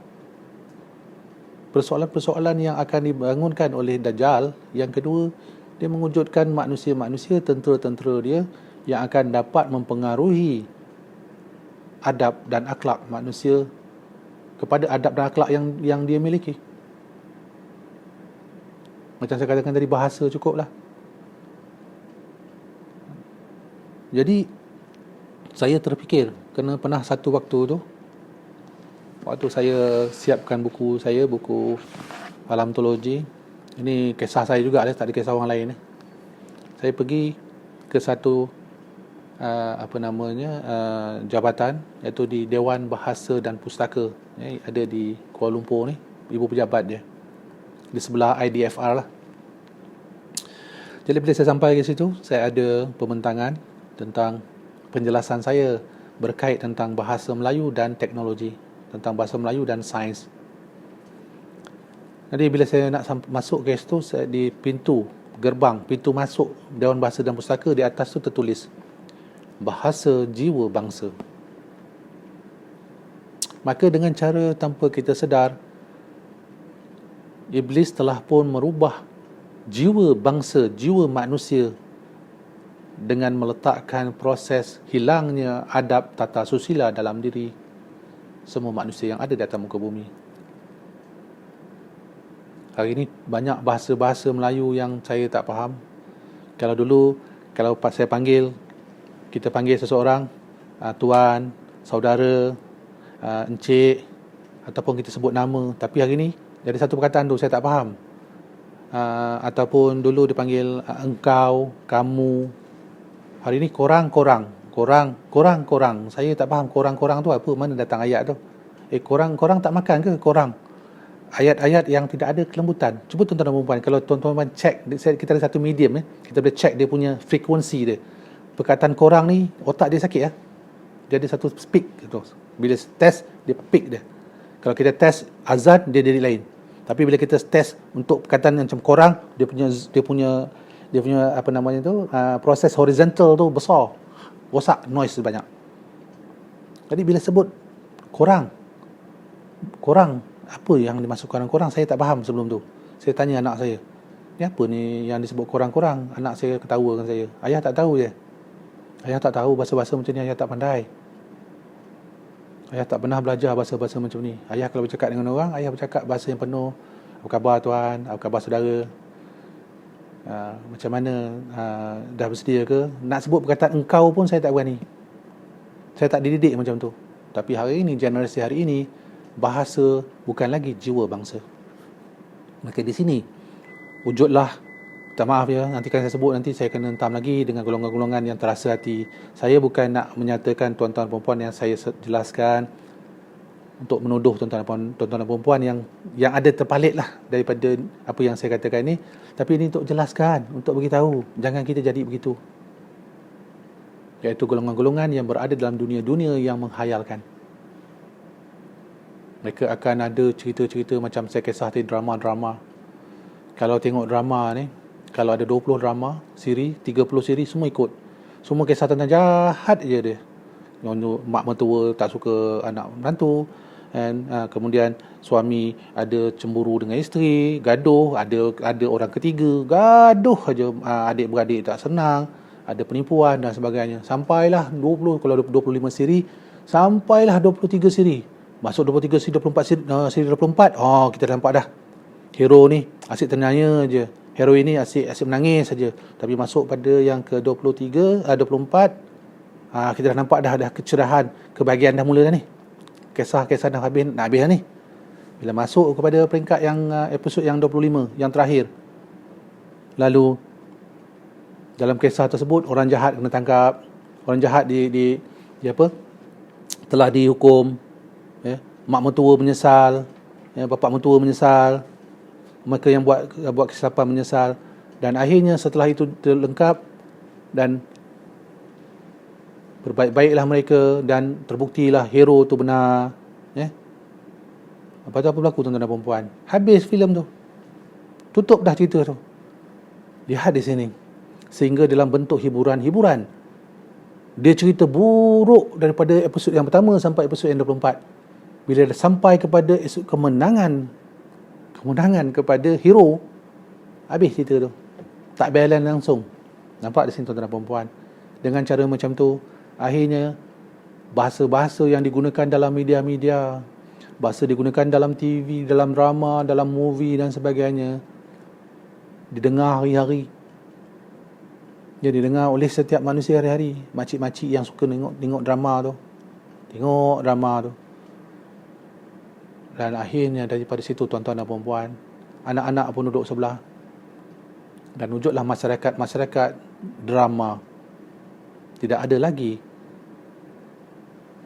Speaker 1: persoalan-persoalan yang akan dibangunkan oleh Dajjal. Yang kedua, dia mewujudkan manusia-manusia, tentera-tentera dia yang akan dapat mempengaruhi adab dan akhlak manusia kepada adab dan akhlak yang dia miliki. Macam saya katakan tadi, bahasa cukuplah. Jadi saya terfikir, kerana pernah satu waktu tu, waktu saya siapkan buku saya, buku paleontologi, ini kisah saya juga, tak ada kisah orang lain. Saya pergi ke satu jabatan, iaitu di Dewan Bahasa dan Pustaka, ada di Kuala Lumpur ni, ibu pejabat dia di sebelah IDFR lah. Jadi bila saya sampai ke situ, saya ada pembentangan tentang penjelasan saya berkait tentang bahasa Melayu dan teknologi, tentang bahasa Melayu dan sains. Jadi bila saya nak masuk ke situ, di pintu masuk Dewan Bahasa dan Pustaka, di atas tu tertulis bahasa jiwa bangsa. Maka dengan cara tanpa kita sedar, Iblis telah pun merubah jiwa bangsa, jiwa manusia, dengan meletakkan proses hilangnya adab tata susila dalam diri semua manusia yang ada di atas muka bumi. Hari ini banyak bahasa-bahasa Melayu yang saya tak faham. Kalau dulu, kalau saya kita panggil seseorang tuan, saudara, encik, ataupun kita sebut nama. Tapi hari ini jadi satu perkataan tu saya tak faham. Ataupun dulu dipanggil engkau, kamu. Hari ini korang. Saya tak faham korang tu apa, mana datang ayat tu. Korang tak makan ke korang? Ayat-ayat yang tidak ada kelembutan. Cuba tuan-tuan dan puan-puan, kalau tuan-tuan cek, kita ada satu medium, kita boleh cek dia punya frekuensi dia. Perkataan korang ni, otak dia sakit Jadi satu speak gitu. Bila test, dia pick dia. Kalau kita test azan, dia jadi lain. Tapi bila kita test untuk perkataan yang macam korang, dia punya proses horizontal tu besar, rosak, noise banyak. Jadi bila sebut korang, apa yang dimasukkan korang, saya tak faham sebelum tu. Saya tanya anak saya, ni apa ni yang disebut korang? Anak saya ketawa dengan saya. Ayah tak tahu je. Ayah tak tahu bahasa-bahasa macam ni, ayah tak pandai. Ayah tak pernah belajar bahasa-bahasa macam ni. Ayah kalau bercakap dengan orang, ayah bercakap bahasa yang penuh. Apa khabar tuan? Apa khabar saudara? Macam mana? Dah bersedia ke? Nak sebut perkataan engkau pun saya tak berani. Saya tak dididik macam tu. Tapi hari ini, generasi hari ini, bahasa bukan lagi jiwa bangsa. Maka di sini wujudlah, tak maaf nanti kan saya sebut, nanti saya kena hentam lagi dengan golongan-golongan yang terasa hati. Saya bukan nak menyatakan tuan-tuan dan puan-puan yang saya jelaskan untuk menuduh tuan-tuan dan puan-puan yang ada terpalit lah daripada apa yang saya katakan ni. Tapi ini untuk jelaskan, untuk beritahu, jangan kita jadi begitu. Iaitu golongan-golongan yang berada dalam dunia-dunia yang menghayalkan. Mereka akan ada cerita-cerita macam saya kisah tadi, drama-drama. Kalau tengok drama ni, kalau ada 20 drama siri, 30 siri semua ikut. Semua kisah tentang jahat je dia. Mak mertua tak suka anak menantu, and kemudian suami ada cemburu dengan isteri, gaduh, ada orang ketiga, gaduh aja, adik-beradik tak senang, ada penipuan dan sebagainya. Sampailah 20, kalau 25 siri, sampailah 23 siri. Masuk 23 siri, 24 siri, siri 24. Kita dah nampak dah. Hero ni asyik ternyanya je. Hero ini asyik menangis saja. Tapi masuk pada yang ke 23, 24, kita dah nampak dah kecerahan, kebahagiaan dah mula dah ni. Kisah-kisah dah habis, nak habis dah ni. Bila masuk kepada peringkat yang episod yang 25, yang terakhir. Lalu dalam kisah tersebut orang jahat kena tangkap. Orang jahat di apa? Telah dihukum. Mak mentua menyesal, bapa mentua menyesal, mereka yang buat kesilapan menyesal, dan akhirnya setelah itu terlengkap dan berbaik-baiklah mereka dan terbuktilah hero tu benar. Apa tu apa berlaku tuan-tuan dan puan-puan? Habis filem tu. Tutup dah cerita tu. Lihat di sini. Sehingga dalam bentuk hiburan. Dia cerita buruk daripada episod yang pertama sampai episod yang 24. Bila dah sampai kepada kemenangan kepada hero, habis cerita tu. Tak balance langsung. Nampak di sini tuan-tuan dan puan-puan. Dengan cara macam tu, akhirnya bahasa-bahasa yang digunakan dalam media-media, bahasa digunakan dalam TV, dalam drama, dalam movie dan sebagainya, didengar hari-hari. Dia didengar oleh setiap manusia hari-hari. Makcik-makcik yang suka tengok drama tu. Dan akhirnya daripada situ tuan-tuan dan puan-puan, anak-anak pun duduk sebelah. Dan wujudlah masyarakat drama. Tidak ada lagi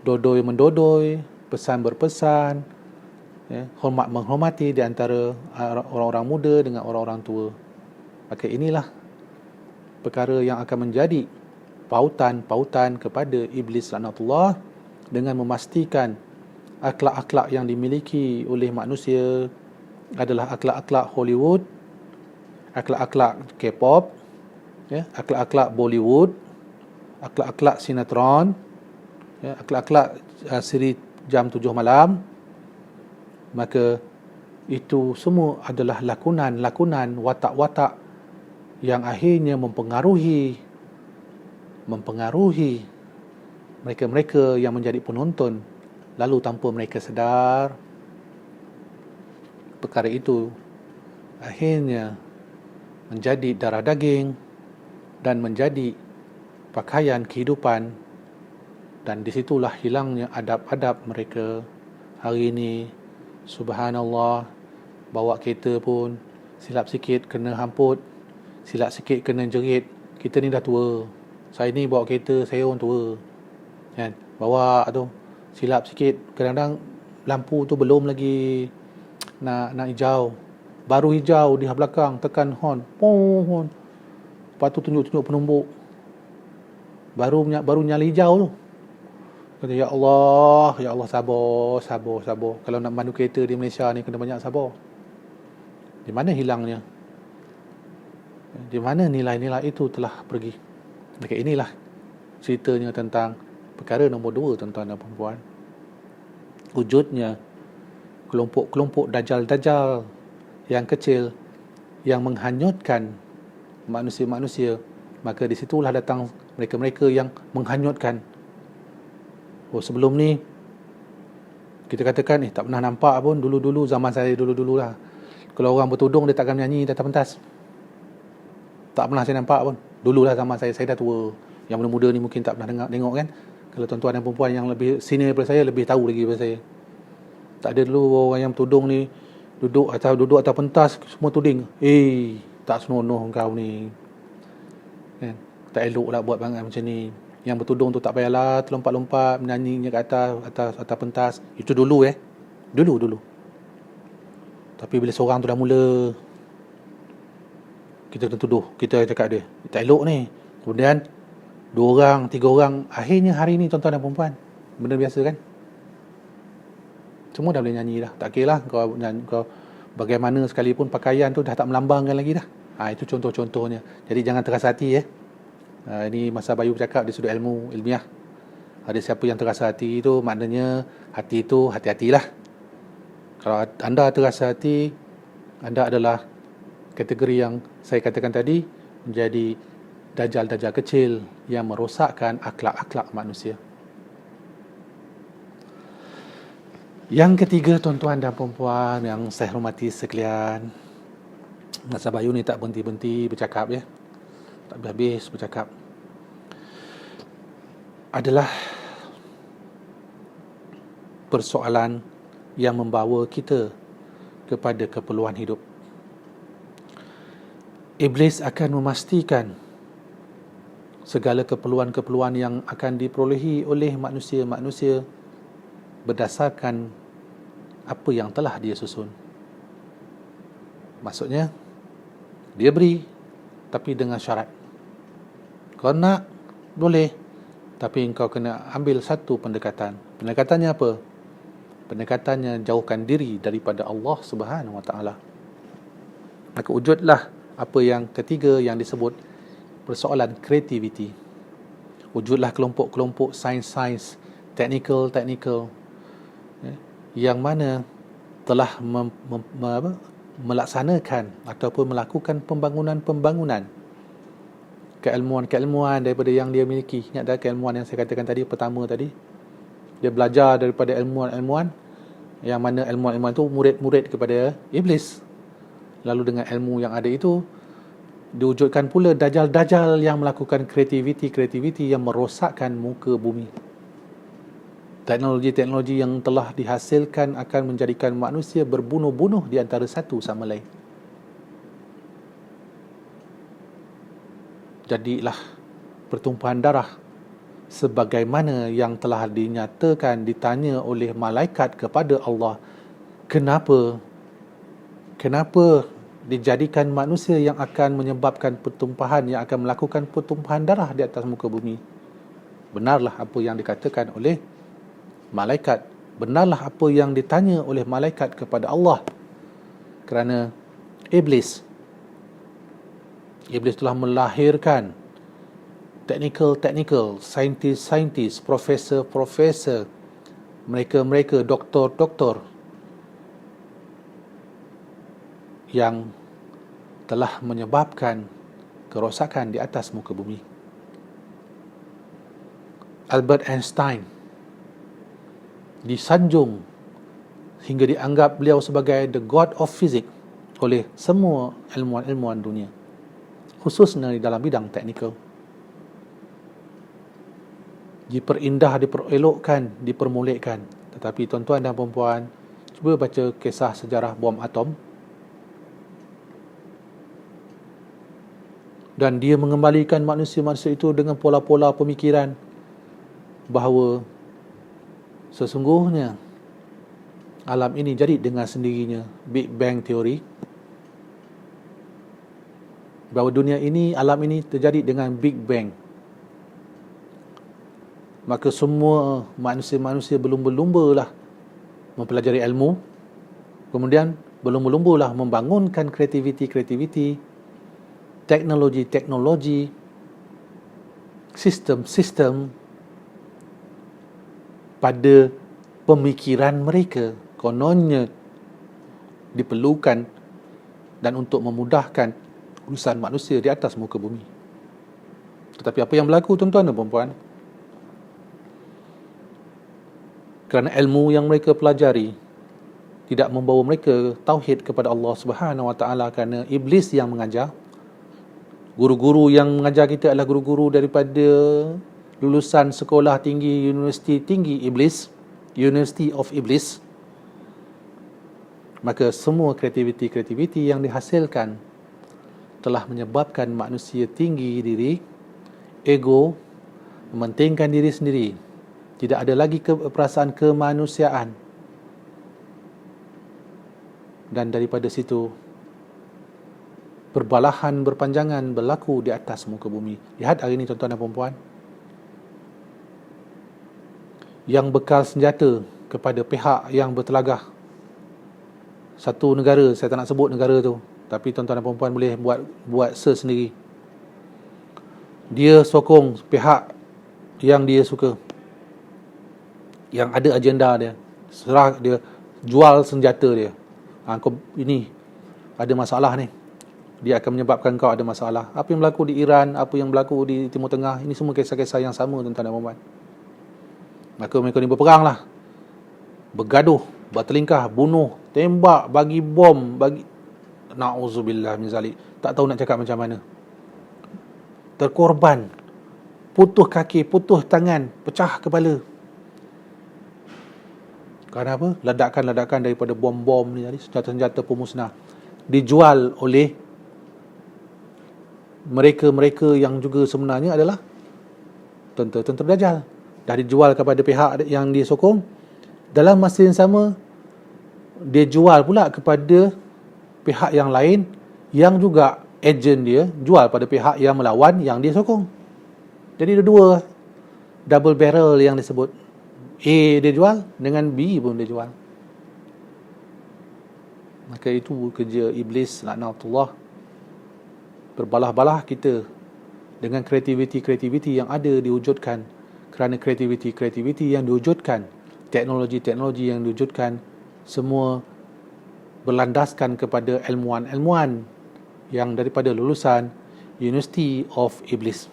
Speaker 1: dodoi mendodoi, pesan berpesan, hormat menghormati di antara orang-orang muda dengan orang-orang tua. Maka inilah perkara yang akan menjadi pautan kepada iblis laknatullah, dengan memastikan akhlak-akhlak yang dimiliki oleh manusia adalah akhlak-akhlak Hollywood, akhlak-akhlak K-pop, akhlak-akhlak Bollywood, akhlak-akhlak sinetron, akhlak-akhlak siri jam 7 malam. Maka itu semua adalah lakonan watak-watak yang akhirnya mempengaruhi mereka-mereka yang menjadi penonton. Lalu tanpa mereka sedar, perkara itu akhirnya menjadi darah daging dan menjadi pakaian kehidupan. Dan disitulah hilangnya adab-adab mereka. Hari ini, subhanallah, bawa kereta pun silap sikit kena hamput, silap sikit kena jerit. Kita ni dah tua. Saya ni bawa kereta, saya orang tua, kan? Bawa tu silap sikit, kadang-kadang lampu tu belum lagi nak hijau, baru hijau di belakang, tekan horn, horn. Lepas tu tunjuk-tunjuk penumbuk, baru nyala hijau tu. Kata, ya Allah, sabar. Kalau nak mandu kereta di Malaysia ni kena banyak sabar. Di mana hilangnya? Di mana nilai-nilai itu telah pergi? Maka inilah ceritanya tentang perkara nombor 2, tuan-tuan dan puan-puan. Wujudnya kelompok-kelompok dajal-dajal yang kecil yang menghanyutkan manusia-manusia. Maka di situlah datang mereka-mereka yang menghanyutkan. Sebelum ni kita katakan tak pernah nampak pun. Dulu-dulu, zaman saya dulu-dulu lah, kalau orang bertudung dia takkan nyanyi di atas pentas. Tak pernah saya nampak pun. Dululah zaman saya dah tua. Yang muda-muda ni mungkin tak pernah tengok kan. Kalau tuan-tuan dan perempuan yang lebih senior daripada saya, lebih tahu lagi daripada saya. Tak ada dulu orang yang bertudung ni duduk atas pentas semua tuding. Tak senonoh kau ni, kan? Tak elok lah buat bangai macam ni. Yang bertudung tu tak payahlah terlompat-lompat menyanyinya ke atas pentas. Itu dulu dulu. Tapi bila seorang tu dah mula, kita kena tuduh, kita cakap dia tak elok ni. Kemudian 2 orang, 3 orang, akhirnya hari ni tuan-tuan dan perempuan, benda biasa kan. Semua dah boleh nyanyi dah. Tak kira lah kau nyanyi, kau bagaimana sekalipun pakaian tu dah tak melambangkan lagi dah. Itu contoh-contohnya. Jadi jangan terasa hati ini masa Bayu bercakap di sudut ilmiah. Ada siapa yang terasa hati itu, maknanya hati itu hati-hatilah. Kalau anda terasa hati, anda adalah kategori yang saya katakan tadi, menjadi dajjal-dajjal kecil yang merosakkan akhlak-akhlak manusia. Yang ketiga, tuan-tuan dan puan-puan yang saya hormati sekalian, masa Bayu ni tak berhenti-henti bercakap tak habis bercakap, adalah persoalan yang membawa kita kepada keperluan hidup. Iblis akan memastikan segala keperluan-keperluan yang akan diperolehi oleh manusia-manusia berdasarkan apa yang telah dia susun. Maksudnya, dia beri, tapi dengan syarat. Kau nak, boleh, tapi engkau kena ambil satu pendekatan. Pendekatannya apa? Pendekatannya jauhkan diri daripada Allah Subhanahu Wa Taala. Maka wujudlah apa yang ketiga yang disebut persoalan kreativiti. Wujudlah kelompok-kelompok sains-sains, teknikal, yang mana telah melaksanakan ataupun melakukan pembangunan keilmuan daripada yang dia miliki. Ingat dah keilmuan yang saya katakan tadi, pertama tadi, dia belajar daripada ilmuwan-ilmuwan, yang mana ilmuwan-ilmuwan itu murid-murid kepada iblis. Lalu dengan ilmu yang ada itu, diwujudkan pula dajjal-dajjal yang melakukan kreativiti yang merosakkan muka bumi. Teknologi-teknologi yang telah dihasilkan akan menjadikan manusia berbunuh-bunuh di antara satu sama lain. Jadilah pertumpahan darah sebagaimana yang telah dinyatakan, ditanya oleh malaikat kepada Allah, kenapa dijadikan manusia yang akan menyebabkan pertumpahan, yang akan melakukan pertumpahan darah di atas muka bumi. Benarlah apa yang dikatakan oleh malaikat, benarlah apa yang ditanya oleh malaikat kepada Allah. Kerana Iblis telah melahirkan technical, scientist, profesor, mereka doktor yang telah menyebabkan kerosakan di atas muka bumi. Albert Einstein disanjung hingga dianggap beliau sebagai the god of physics oleh semua ilmuwan-ilmuwan dunia, khususnya di dalam bidang teknikal. Diperindah, diperelokkan, dipermolekkan. Tetapi tuan-tuan dan puan-puan, cuba baca kisah sejarah bom atom, dan dia mengembalikan manusia-manusia itu dengan pola-pola pemikiran bahawa sesungguhnya alam ini jadi dengan sendirinya, Big Bang Theory, bahawa dunia ini, alam ini terjadi dengan Big Bang. Maka semua manusia-manusia berlumba-lumbalah mempelajari ilmu, kemudian berlumba-lumbalah membangunkan kreativiti, teknologi, sistem pada pemikiran mereka. Kononnya diperlukan dan untuk memudahkan urusan manusia di atas muka bumi. Tetapi apa yang berlaku, tuan-tuan dan puan-puan? Kerana ilmu yang mereka pelajari tidak membawa mereka tauhid kepada Allah Subhanahu Wa Taala, kerana iblis yang mengajar. Guru-guru yang mengajar kita adalah guru-guru daripada lulusan sekolah tinggi, universiti tinggi iblis, University of Iblis. Maka semua kreativiti yang dihasilkan telah menyebabkan manusia tinggi diri, ego, mementingkan diri sendiri. Tidak ada lagi perasaan kemanusiaan. Dan daripada situ, perbalahan berpanjangan berlaku di atas muka bumi. Lihat hari ini, tuan-tuan dan puan-puan, yang bekal senjata kepada pihak yang bertelagah. Satu negara, saya tak nak sebut negara tu, tapi tuan-tuan dan puan-puan boleh buat search sendiri. Dia sokong pihak yang dia suka, yang ada agenda dia, dia jual senjata dia. Kau ini ada masalah ni, dia akan menyebabkan kau ada masalah. Apa yang berlaku di Iran, apa yang berlaku di Timur Tengah, ini semua kisah-kisah yang sama, tuan-tuan dan puan-puan. Maka mereka ni berperang lah, bergaduh, bertelingkah, bunuh, tembak, bagi bom, bagi na'udzubillah min zalik. Tak tahu nak cakap macam mana. Terkorban, putus kaki, putus tangan, pecah kepala. Kerana apa? Ledakan-ledakan daripada bom-bom ni tadi, senjata-senjata pemusnah, dijual oleh mereka-mereka yang juga sebenarnya adalah tentera-tentera Dajjal. Dah dijual kepada pihak yang dia sokong. Dalam masa yang sama, dia jual pula kepada pihak yang lain, yang juga ejen dia jual pada pihak yang melawan yang dia sokong. Jadi ada dua double barrel yang disebut. A dia jual, dengan B pun dia jual. Maka itu kerja iblis, laknatullah. Berbalah-balah kita dengan kreativiti yang ada diwujudkan. Kerana kreativiti yang diwujudkan, teknologi-teknologi yang diwujudkan, semua berlandaskan kepada ilmuwan-ilmuwan yang daripada lulusan University of Iblis.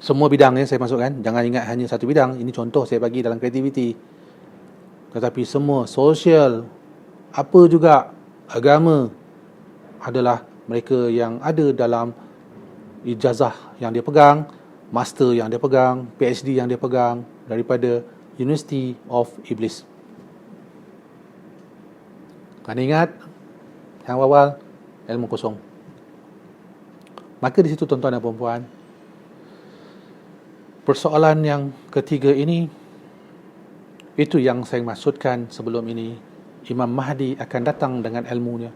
Speaker 1: Semua bidang yang saya masukkan, jangan ingat hanya satu bidang. Ini contoh saya bagi dalam kreativiti. Tetapi semua, sosial, apa juga, agama, adalah mereka yang ada dalam ijazah yang dia pegang, master yang dia pegang, PhD yang dia pegang daripada University of Iblis. Kena ingat, yang awal ilmu kosong. Maka di situ tuan-tuan dan puan-puan, persoalan yang ketiga ini, itu yang saya maksudkan sebelum ini. Imam Mahdi akan datang dengan ilmunya.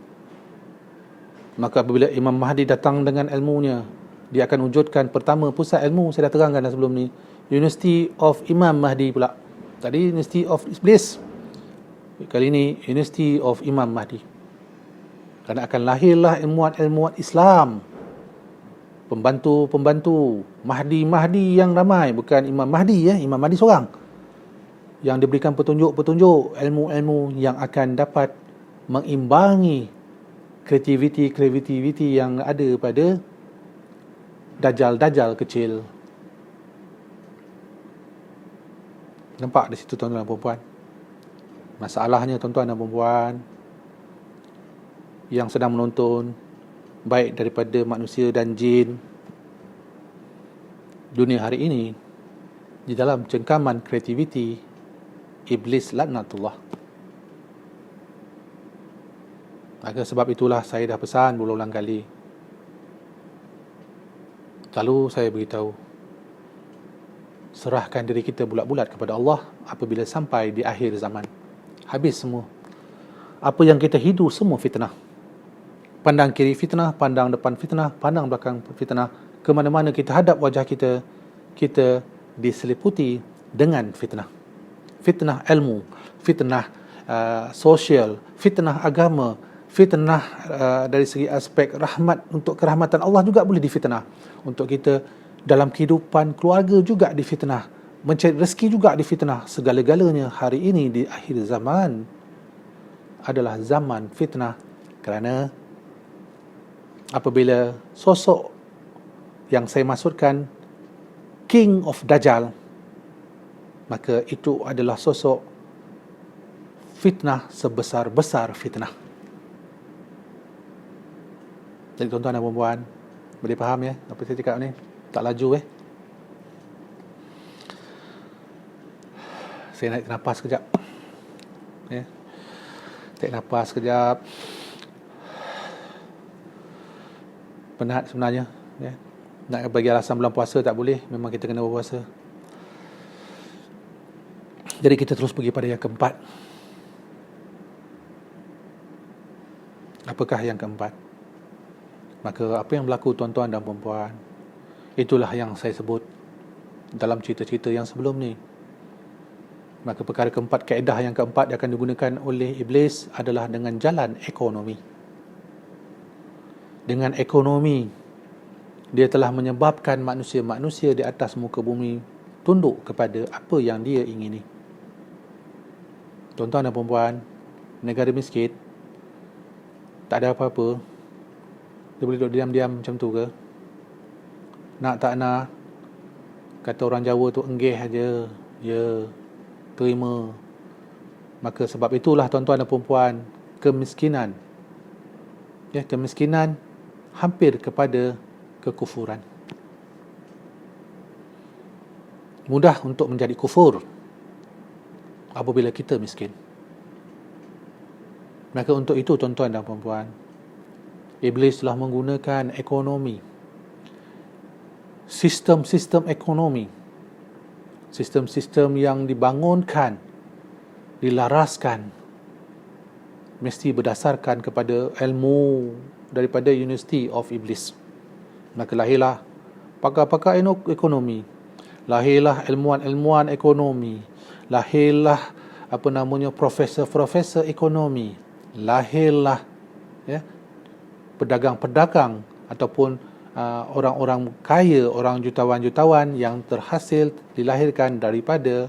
Speaker 1: Maka apabila Imam Mahdi datang dengan ilmunya, dia akan wujudkan pertama pusat ilmu. Saya dah terangkan dah sebelum ni, University of Imam Mahdi pula. Tadi University of Iblis, kali ini University of Imam Mahdi. Kerana akan lahirlah ilmuwan-ilmuwan Islam, pembantu-pembantu Mahdi yang ramai. Bukan Imam Mahdi, Imam Mahdi seorang yang diberikan petunjuk-petunjuk, ilmu-ilmu yang akan dapat mengimbangi kreativiti yang ada pada Dajjal kecil. Nampak di situ tuan-tuan dan puan-puan. Masalahnya tuan-tuan dan puan-puan yang sedang menonton, baik daripada manusia dan jin, dunia hari ini di dalam cengkaman kreativiti iblis, laknatullah. Maka sebab itulah saya dah pesan berulang kali. Lalu saya beritahu, serahkan diri kita bulat-bulat kepada Allah apabila sampai di akhir zaman. Habis semua. Apa yang kita hidu semua fitnah. Pandang kiri fitnah, pandang depan fitnah, pandang belakang fitnah. Ke mana-mana kita hadap wajah kita, kita diseliputi dengan fitnah. Fitnah ilmu, fitnah sosial, fitnah agama, fitnah dari segi aspek rahmat, untuk kerahmatan Allah juga boleh difitnah. Untuk kita dalam kehidupan keluarga juga difitnah, mencari rezeki juga difitnah. Segala-galanya hari ini di akhir zaman adalah zaman fitnah. Kerana apabila sosok yang saya maksudkan King of Dajjal, maka itu adalah sosok fitnah sebesar-besar fitnah. Jadi tuan-tuan dan puan-puan, boleh faham ya apa saya cakap ni? Tak laju Saya naik nafas sekejap. Tarik nafas sekejap. Penat sebenarnya, Nak bagi alasan bulan puasa tak boleh, memang kita kena berpuasa. Jadi kita terus pergi pada yang keempat. Apakah yang keempat? Maka apa yang berlaku tuan-tuan dan puan-puan, itulah yang saya sebut dalam cerita-cerita yang sebelum ni. Maka perkara keempat, kaedah yang keempat yang akan digunakan oleh iblis adalah dengan jalan ekonomi. Dengan ekonomi, dia telah menyebabkan manusia-manusia di atas muka bumi tunduk kepada apa yang dia ingini. Tuan-tuan dan puan-puan, negara miskin, tak ada apa-apa, dia boleh duduk diam-diam macam tu ke? Nak tak nak, kata orang Jawa tu, enggih aja, ya, terima. Maka sebab itulah tuan-tuan dan puan-puan, kemiskinan hampir kepada kekufuran. Mudah untuk menjadi kufur apabila kita miskin. Maka untuk itu tuan-tuan dan puan-puan, iblis telah menggunakan ekonomi, sistem-sistem ekonomi, sistem-sistem yang dibangunkan, dilaraskan, mesti berdasarkan kepada ilmu daripada University of Iblis. Maka lahirlah pakar-pakar ekonomi, lahirlah ilmuwan-ilmuwan ekonomi, lahirlah profesor-profesor ekonomi, lahirlah pedagang-pedagang ataupun orang-orang kaya, orang jutawan-jutawan yang terhasil dilahirkan daripada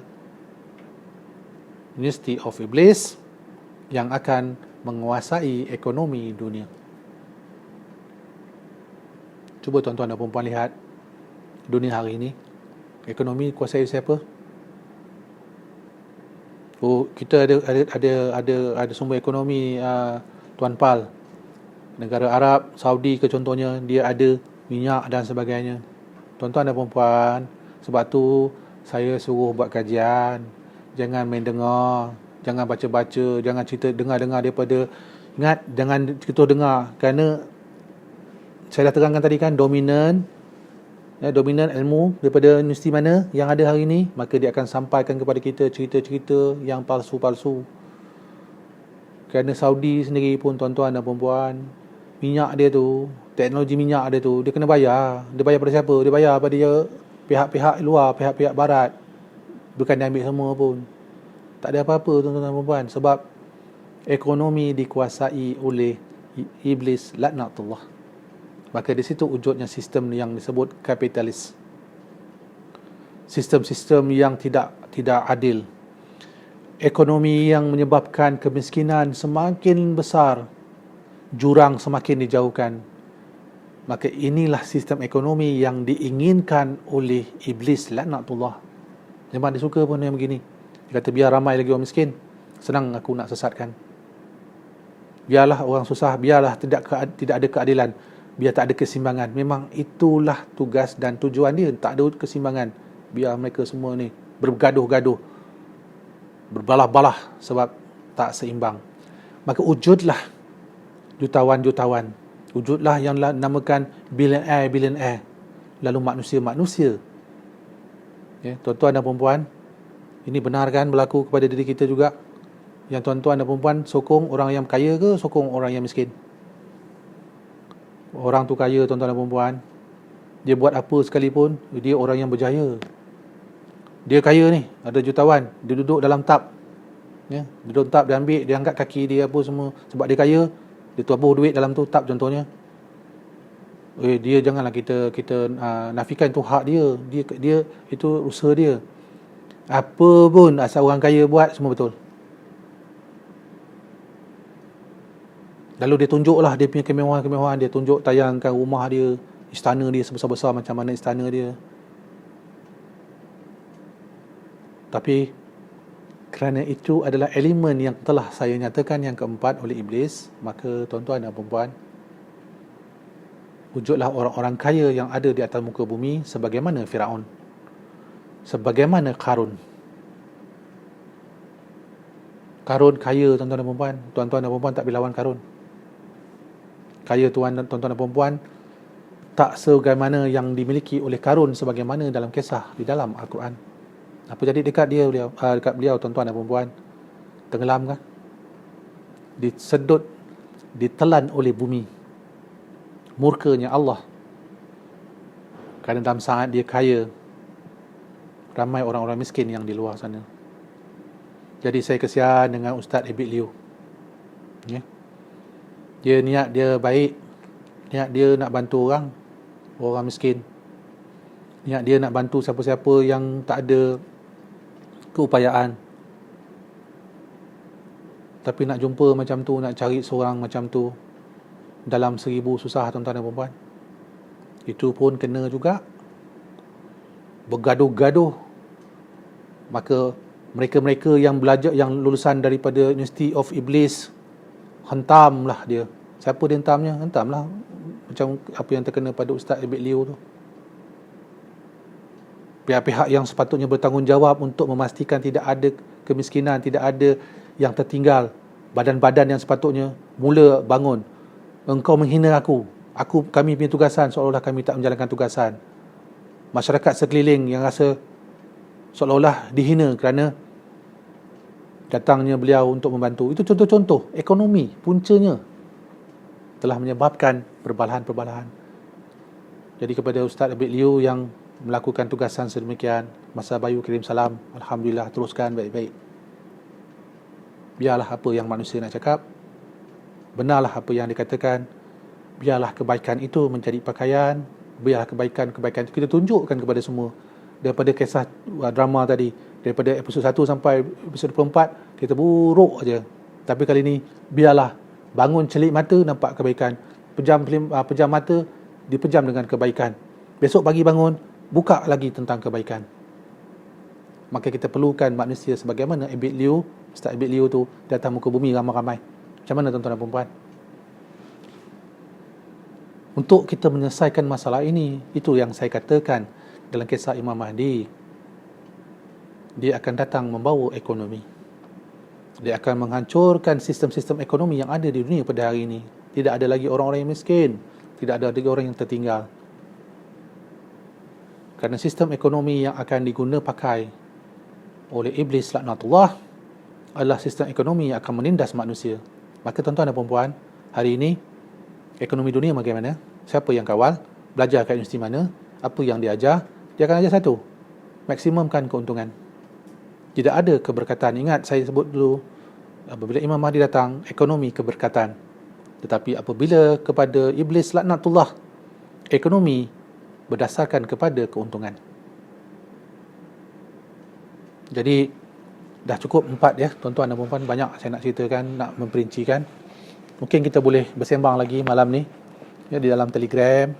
Speaker 1: University of Iblis yang akan menguasai ekonomi dunia. Cuba tuan-tuan dan puan-puan lihat dunia hari ini, ekonomi kuasai siapa? Oh, kita ada sumber ekonomi Tuan Pal, negara Arab, Saudi ke contohnya, dia ada minyak dan sebagainya. Tuan-tuan dan puan-puan, sebab tu saya suruh buat kajian, jangan main dengar, jangan baca-baca, jangan cerita dengar-dengar daripada, ingat, jangan kita dengar, kerana saya dah terangkan tadi kan, dominan ilmu daripada universiti mana yang ada hari ini, maka dia akan sampaikan kepada kita cerita-cerita yang palsu-palsu. Kerana Saudi sendiri pun tuan-tuan dan puan-puan, minyak dia tu, teknologi minyak dia tu, dia kena bayar. Dia bayar pada siapa? Dia bayar pada dia pihak-pihak luar, pihak-pihak barat. Bukan dia ambil semua pun. Tak ada apa-apa tuan-tuan dan puan-puan, sebab ekonomi dikuasai oleh iblis laknatullah. Maka di situ wujudnya sistem yang disebut kapitalis. Sistem-sistem yang tidak adil. Ekonomi yang menyebabkan kemiskinan semakin besar, jurang semakin dijauhkan. Maka inilah sistem ekonomi yang diinginkan oleh iblis laknatullah. Memang dia suka pun yang begini. Dia kata biar ramai lagi orang miskin, senang aku nak sesatkan. Biarlah orang susah, biarlah tidak ada keadilan, biar tak ada kesimbangan. Memang itulah tugas dan tujuan dia, tak ada kesimbangan. Biar mereka semua ni bergaduh-gaduh, berbalah-balah sebab tak seimbang. Maka wujudlah jutawan-jutawan, wujudlah yang namakan billionaire, lalu manusia-manusia. Ya, tuan-tuan dan puan-puan, ini benar kan berlaku kepada diri kita juga? Yang tuan-tuan dan puan-puan sokong orang yang kaya ke sokong orang yang miskin? Orang tu kaya tuan-tuan dan puan-puan, dia buat apa sekalipun, dia orang yang berjaya. Dia kaya ni, ada jutawan, dia duduk dalam tap, ya, dia duduk tap, dia ambil, dia angkat kaki dia apa semua, sebab dia kaya, dia tubuh duit dalam tu tap contohnya. Dia janganlah kita nafikan tu hak dia itu usaha dia. Apa pun asal orang kaya buat semua betul. Lalu dia tunjuklah dia punya kemewahan-kemewahan, dia tunjuk tayangkan rumah dia, istana dia sebesar-besar macam mana istana dia. Tapi kerana itu adalah elemen yang telah saya nyatakan yang keempat oleh iblis, maka tuan-tuan dan puan-puan, wujudlah orang-orang kaya yang ada di atas muka bumi sebagaimana Firaun, sebagaimana Qarun. Qarun kaya tuan-tuan dan puan-puan. Tuan-tuan dan puan-puan tak boleh lawan Qarun. Kaya tuan-tuan dan puan-puan tak sebagaimana yang dimiliki oleh Qarun sebagaimana dalam kisah di dalam Al-Quran. Apa jadi dekat beliau tuan-tuan dan puan-puan? Tenggelam kan? Disedut, ditelan oleh bumi. Murkanya Allah. Kerana dalam saat dia kaya, ramai orang-orang miskin yang di luar sana. Jadi saya kesian dengan Ustaz Abid Liu. Ya. Dia niat dia baik, niat dia nak bantu orang miskin. Niat dia nak bantu siapa-siapa yang tak ada keupayaan. Tapi nak jumpa macam tu, nak cari seorang macam tu dalam 1000 susah, tuan-tuan dan puan-puan. Itu pun kena juga bergaduh-gaduh. Maka mereka-mereka yang belajar, yang lulusan daripada University of Iblis, hentamlah dia. Siapa dia hentamnya? Hentamlah macam apa yang terkena pada Ustaz Abid Liu tu. Pihak-pihak yang sepatutnya bertanggungjawab untuk memastikan tidak ada kemiskinan, tidak ada yang tertinggal. Badan-badan yang sepatutnya mula bangun. Engkau menghina aku. Kami punya tugasan, seolah-olah kami tak menjalankan tugasan. Masyarakat sekeliling yang rasa seolah-olah dihina kerana datangnya beliau untuk membantu. Itu contoh-contoh ekonomi puncanya telah menyebabkan perbalahan-perbalahan. Jadi kepada Ustaz Abid Liu yang melakukan tugasan sedemikian, Masa Bayu kirim salam. Alhamdulillah, teruskan baik-baik. Biarlah apa yang manusia nak cakap, benarlah apa yang dikatakan. Biarlah kebaikan itu menjadi pakaian. Biarlah kebaikan itu kita tunjukkan kepada semua. Daripada kisah drama tadi, daripada episod 1 sampai episod 4, kita buruk aja. Tapi kali ni biarlah bangun celik mata nampak kebaikan, pejam mata dipejam dengan kebaikan. Besok pagi bangun buka lagi tentang kebaikan. Maka kita perlukan manusia sebagaimana Abid Liu, Ustaz Abid Liu tu datang muka bumi ramai-ramai. Macam mana tuan-tuan dan puan-puan? Untuk kita menyelesaikan masalah ini, itu yang saya katakan dalam kisah Imam Mahdi. Dia akan datang membawa ekonomi. Dia akan menghancurkan sistem-sistem ekonomi yang ada di dunia pada hari ini. Tidak ada lagi orang-orang yang miskin, tidak ada lagi orang yang tertinggal. Kerana sistem ekonomi yang akan pakai oleh iblis laknatullah adalah sistem ekonomi yang akan menindas manusia. Maka tuan-tuan dan puan-puan, hari ini ekonomi dunia bagaimana? Siapa yang kawal? Belajar kat universiti mana? Apa yang dia ajar? Dia akan ajar satu, maksimumkan keuntungan. Tidak ada keberkatan. Ingat saya sebut dulu, apabila Imam Mahdi datang, ekonomi keberkatan. Tetapi apabila kepada iblis laknatullah, ekonomi berdasarkan kepada keuntungan. Jadi dah cukup 4 ya tuan-tuan dan puan-puan. Banyak saya nak ceritakan, nak memperincikan. Mungkin kita boleh bersembang lagi malam ni ya, di dalam Telegram.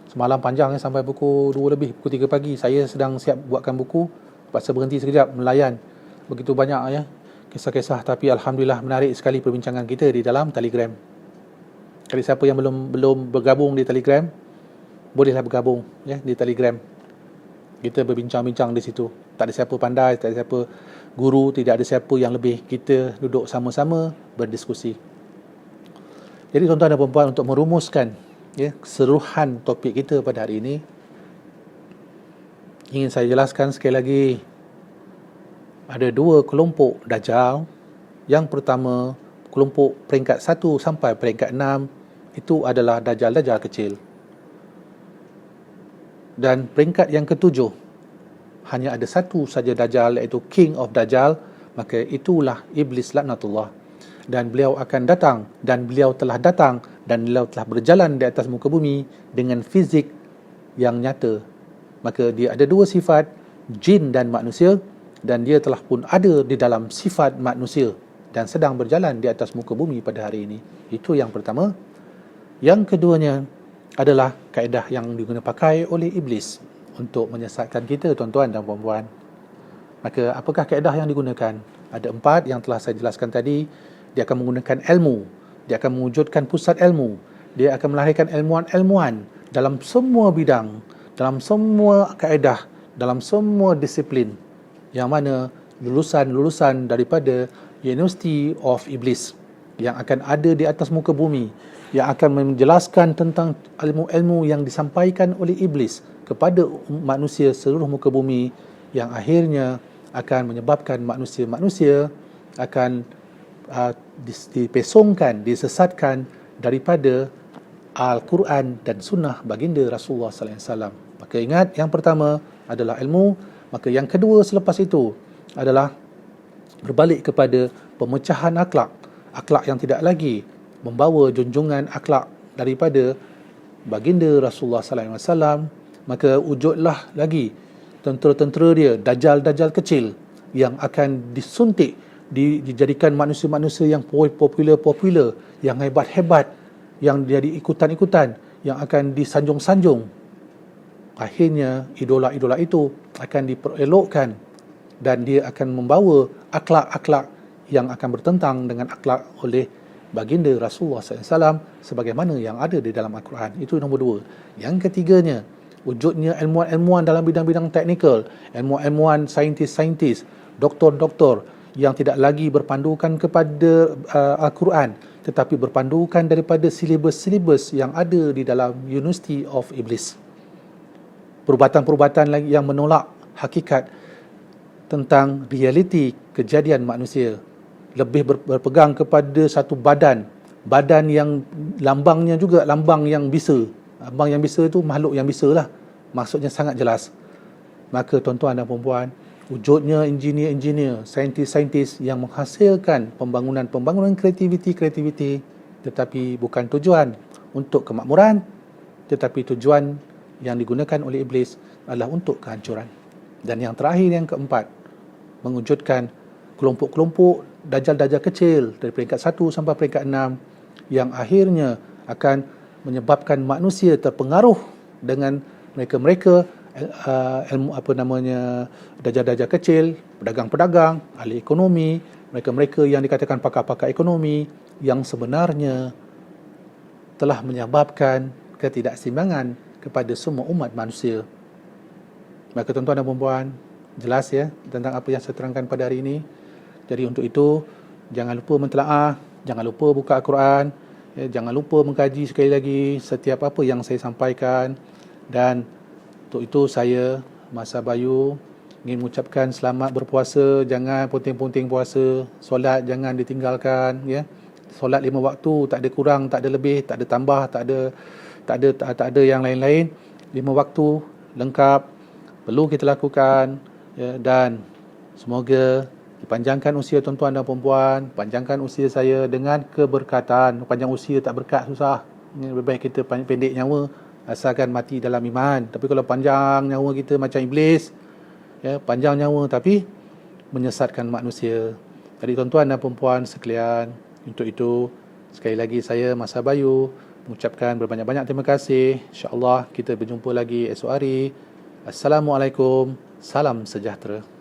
Speaker 1: Semalam panjang ya, sampai pukul 2 lebih, pukul 3 pagi. Saya sedang siap buatkan buku, terpaksa berhenti sekejap melayan. Begitu banyak ya kisah-kisah, tapi alhamdulillah menarik sekali perbincangan kita di dalam Telegram. Kalau siapa yang belum bergabung di Telegram, bolehlah bergabung ya di Telegram. Kita berbincang-bincang di situ. Tak ada siapa pandai, tak ada siapa guru, tidak ada siapa yang lebih. Kita duduk sama-sama berdiskusi. Jadi tuan-tuan dan puan-puan, untuk merumuskan ya keseluruhan topik kita pada hari ini, ingin saya jelaskan sekali lagi, ada 2 kelompok Dajjal. Yang pertama, kelompok peringkat 1 sampai peringkat 6, itu adalah Dajjal-Dajjal kecil. Dan peringkat yang ke-7, hanya ada satu saja Dajjal, iaitu King of Dajjal. Maka itulah Iblis laknatullah. Dan beliau akan datang, dan beliau telah datang, dan beliau telah berjalan di atas muka bumi dengan fizik yang nyata. Maka dia ada 2 sifat, jin dan manusia, dan dia telah pun ada di dalam sifat manusia dan sedang berjalan di atas muka bumi pada hari ini. Itu yang pertama. Yang keduanya adalah kaedah yang digunakan pakai oleh iblis untuk menyesatkan kita tuan-tuan dan puan-puan. Maka apakah kaedah yang digunakan? Ada 4 yang telah saya jelaskan tadi. Dia akan menggunakan ilmu, dia akan mewujudkan pusat ilmu, dia akan melahirkan ilmuwan-ilmuwan dalam semua bidang, dalam semua kaedah, dalam semua disiplin, yang mana lulusan-lulusan daripada University of Iblis yang akan ada di atas muka bumi, yang akan menjelaskan tentang ilmu-ilmu yang disampaikan oleh iblis kepada manusia seluruh muka bumi, yang akhirnya akan menyebabkan manusia-manusia akan dipesongkan, disesatkan daripada Al-Quran dan Sunnah baginda Rasulullah sallallahu alaihi wasallam. Maka ingat, yang pertama adalah ilmu. Maka yang kedua selepas itu adalah berbalik kepada pemecahan akhlak, akhlak yang tidak lagi membawa junjungan akhlak daripada baginda Rasulullah sallallahu alaihi wasallam, maka wujudlah lagi tentera-tentera dia, dajjal-dajjal kecil yang akan disuntik, dijadikan manusia-manusia yang popular, yang hebat-hebat, yang jadi ikutan-ikutan, yang akan disanjung-sanjung. Akhirnya idola-idola itu akan diperelokkan dan dia akan membawa akhlak-akhlak yang akan bertentang dengan akhlak oleh baginda Rasulullah SAW sebagaimana yang ada di dalam Al-Quran. Itu nombor dua. Yang ketiganya, wujudnya ilmuwan-ilmuwan dalam bidang-bidang teknikal, ilmuwan-ilmuwan saintis-saintis, doktor-doktor yang tidak lagi berpandukan kepada Al-Quran, tetapi berpandukan daripada silibus-silibus yang ada di dalam University of Iblis. Perubatan-perubatan lagi yang menolak hakikat tentang realiti kejadian manusia, lebih berpegang kepada satu badan yang lambangnya juga lambang yang bisa. Lambang yang bisa itu makhluk yang bisa lah, maksudnya sangat jelas. Maka tuan-tuan dan puan-puan, wujudnya engineer-engineer, saintis-saintis yang menghasilkan pembangunan kreativiti, tetapi bukan tujuan untuk kemakmuran, tetapi tujuan yang digunakan oleh iblis adalah untuk kehancuran. Dan yang terakhir, yang keempat, mewujudkan kelompok-kelompok dajjal-dajjal kecil dari peringkat 1 sampai peringkat 6 yang akhirnya akan menyebabkan manusia terpengaruh dengan mereka-mereka dajjal-dajjal kecil, pedagang-pedagang, ahli ekonomi, mereka-mereka yang dikatakan pakar-pakar ekonomi yang sebenarnya telah menyebabkan ketidakseimbangan kepada semua umat manusia. Maka tuan-tuan dan puan-puan, jelas ya tentang apa yang saya terangkan pada hari ini. Jadi untuk itu, jangan lupa mentelaah, jangan lupa buka Al-Quran, jangan lupa mengkaji sekali lagi setiap apa yang saya sampaikan. Dan untuk itu saya, Masa Bayu, ingin mengucapkan selamat berpuasa. Jangan punting-punting puasa, solat jangan ditinggalkan, ya. Solat 5 waktu, tak ada kurang, tak ada lebih, tak ada tambah, tak ada yang lain-lain. 5 waktu lengkap perlu kita lakukan, ya, dan semoga dipanjangkan usia tuan-tuan dan puan-puan, panjangkan usia saya dengan keberkatan. Panjang usia tak berkat, susah. Lebih baik kita pendek nyawa asalkan mati dalam iman. Tapi kalau panjang nyawa kita macam iblis, ya, panjang nyawa tapi menyesatkan manusia. Jadi tuan-tuan dan puan-puan sekalian, untuk itu sekali lagi saya, Masa Bayu, mengucapkan berbanyak-banyak terima kasih. InsyaAllah kita berjumpa lagi esok hari. Assalamualaikum, salam sejahtera.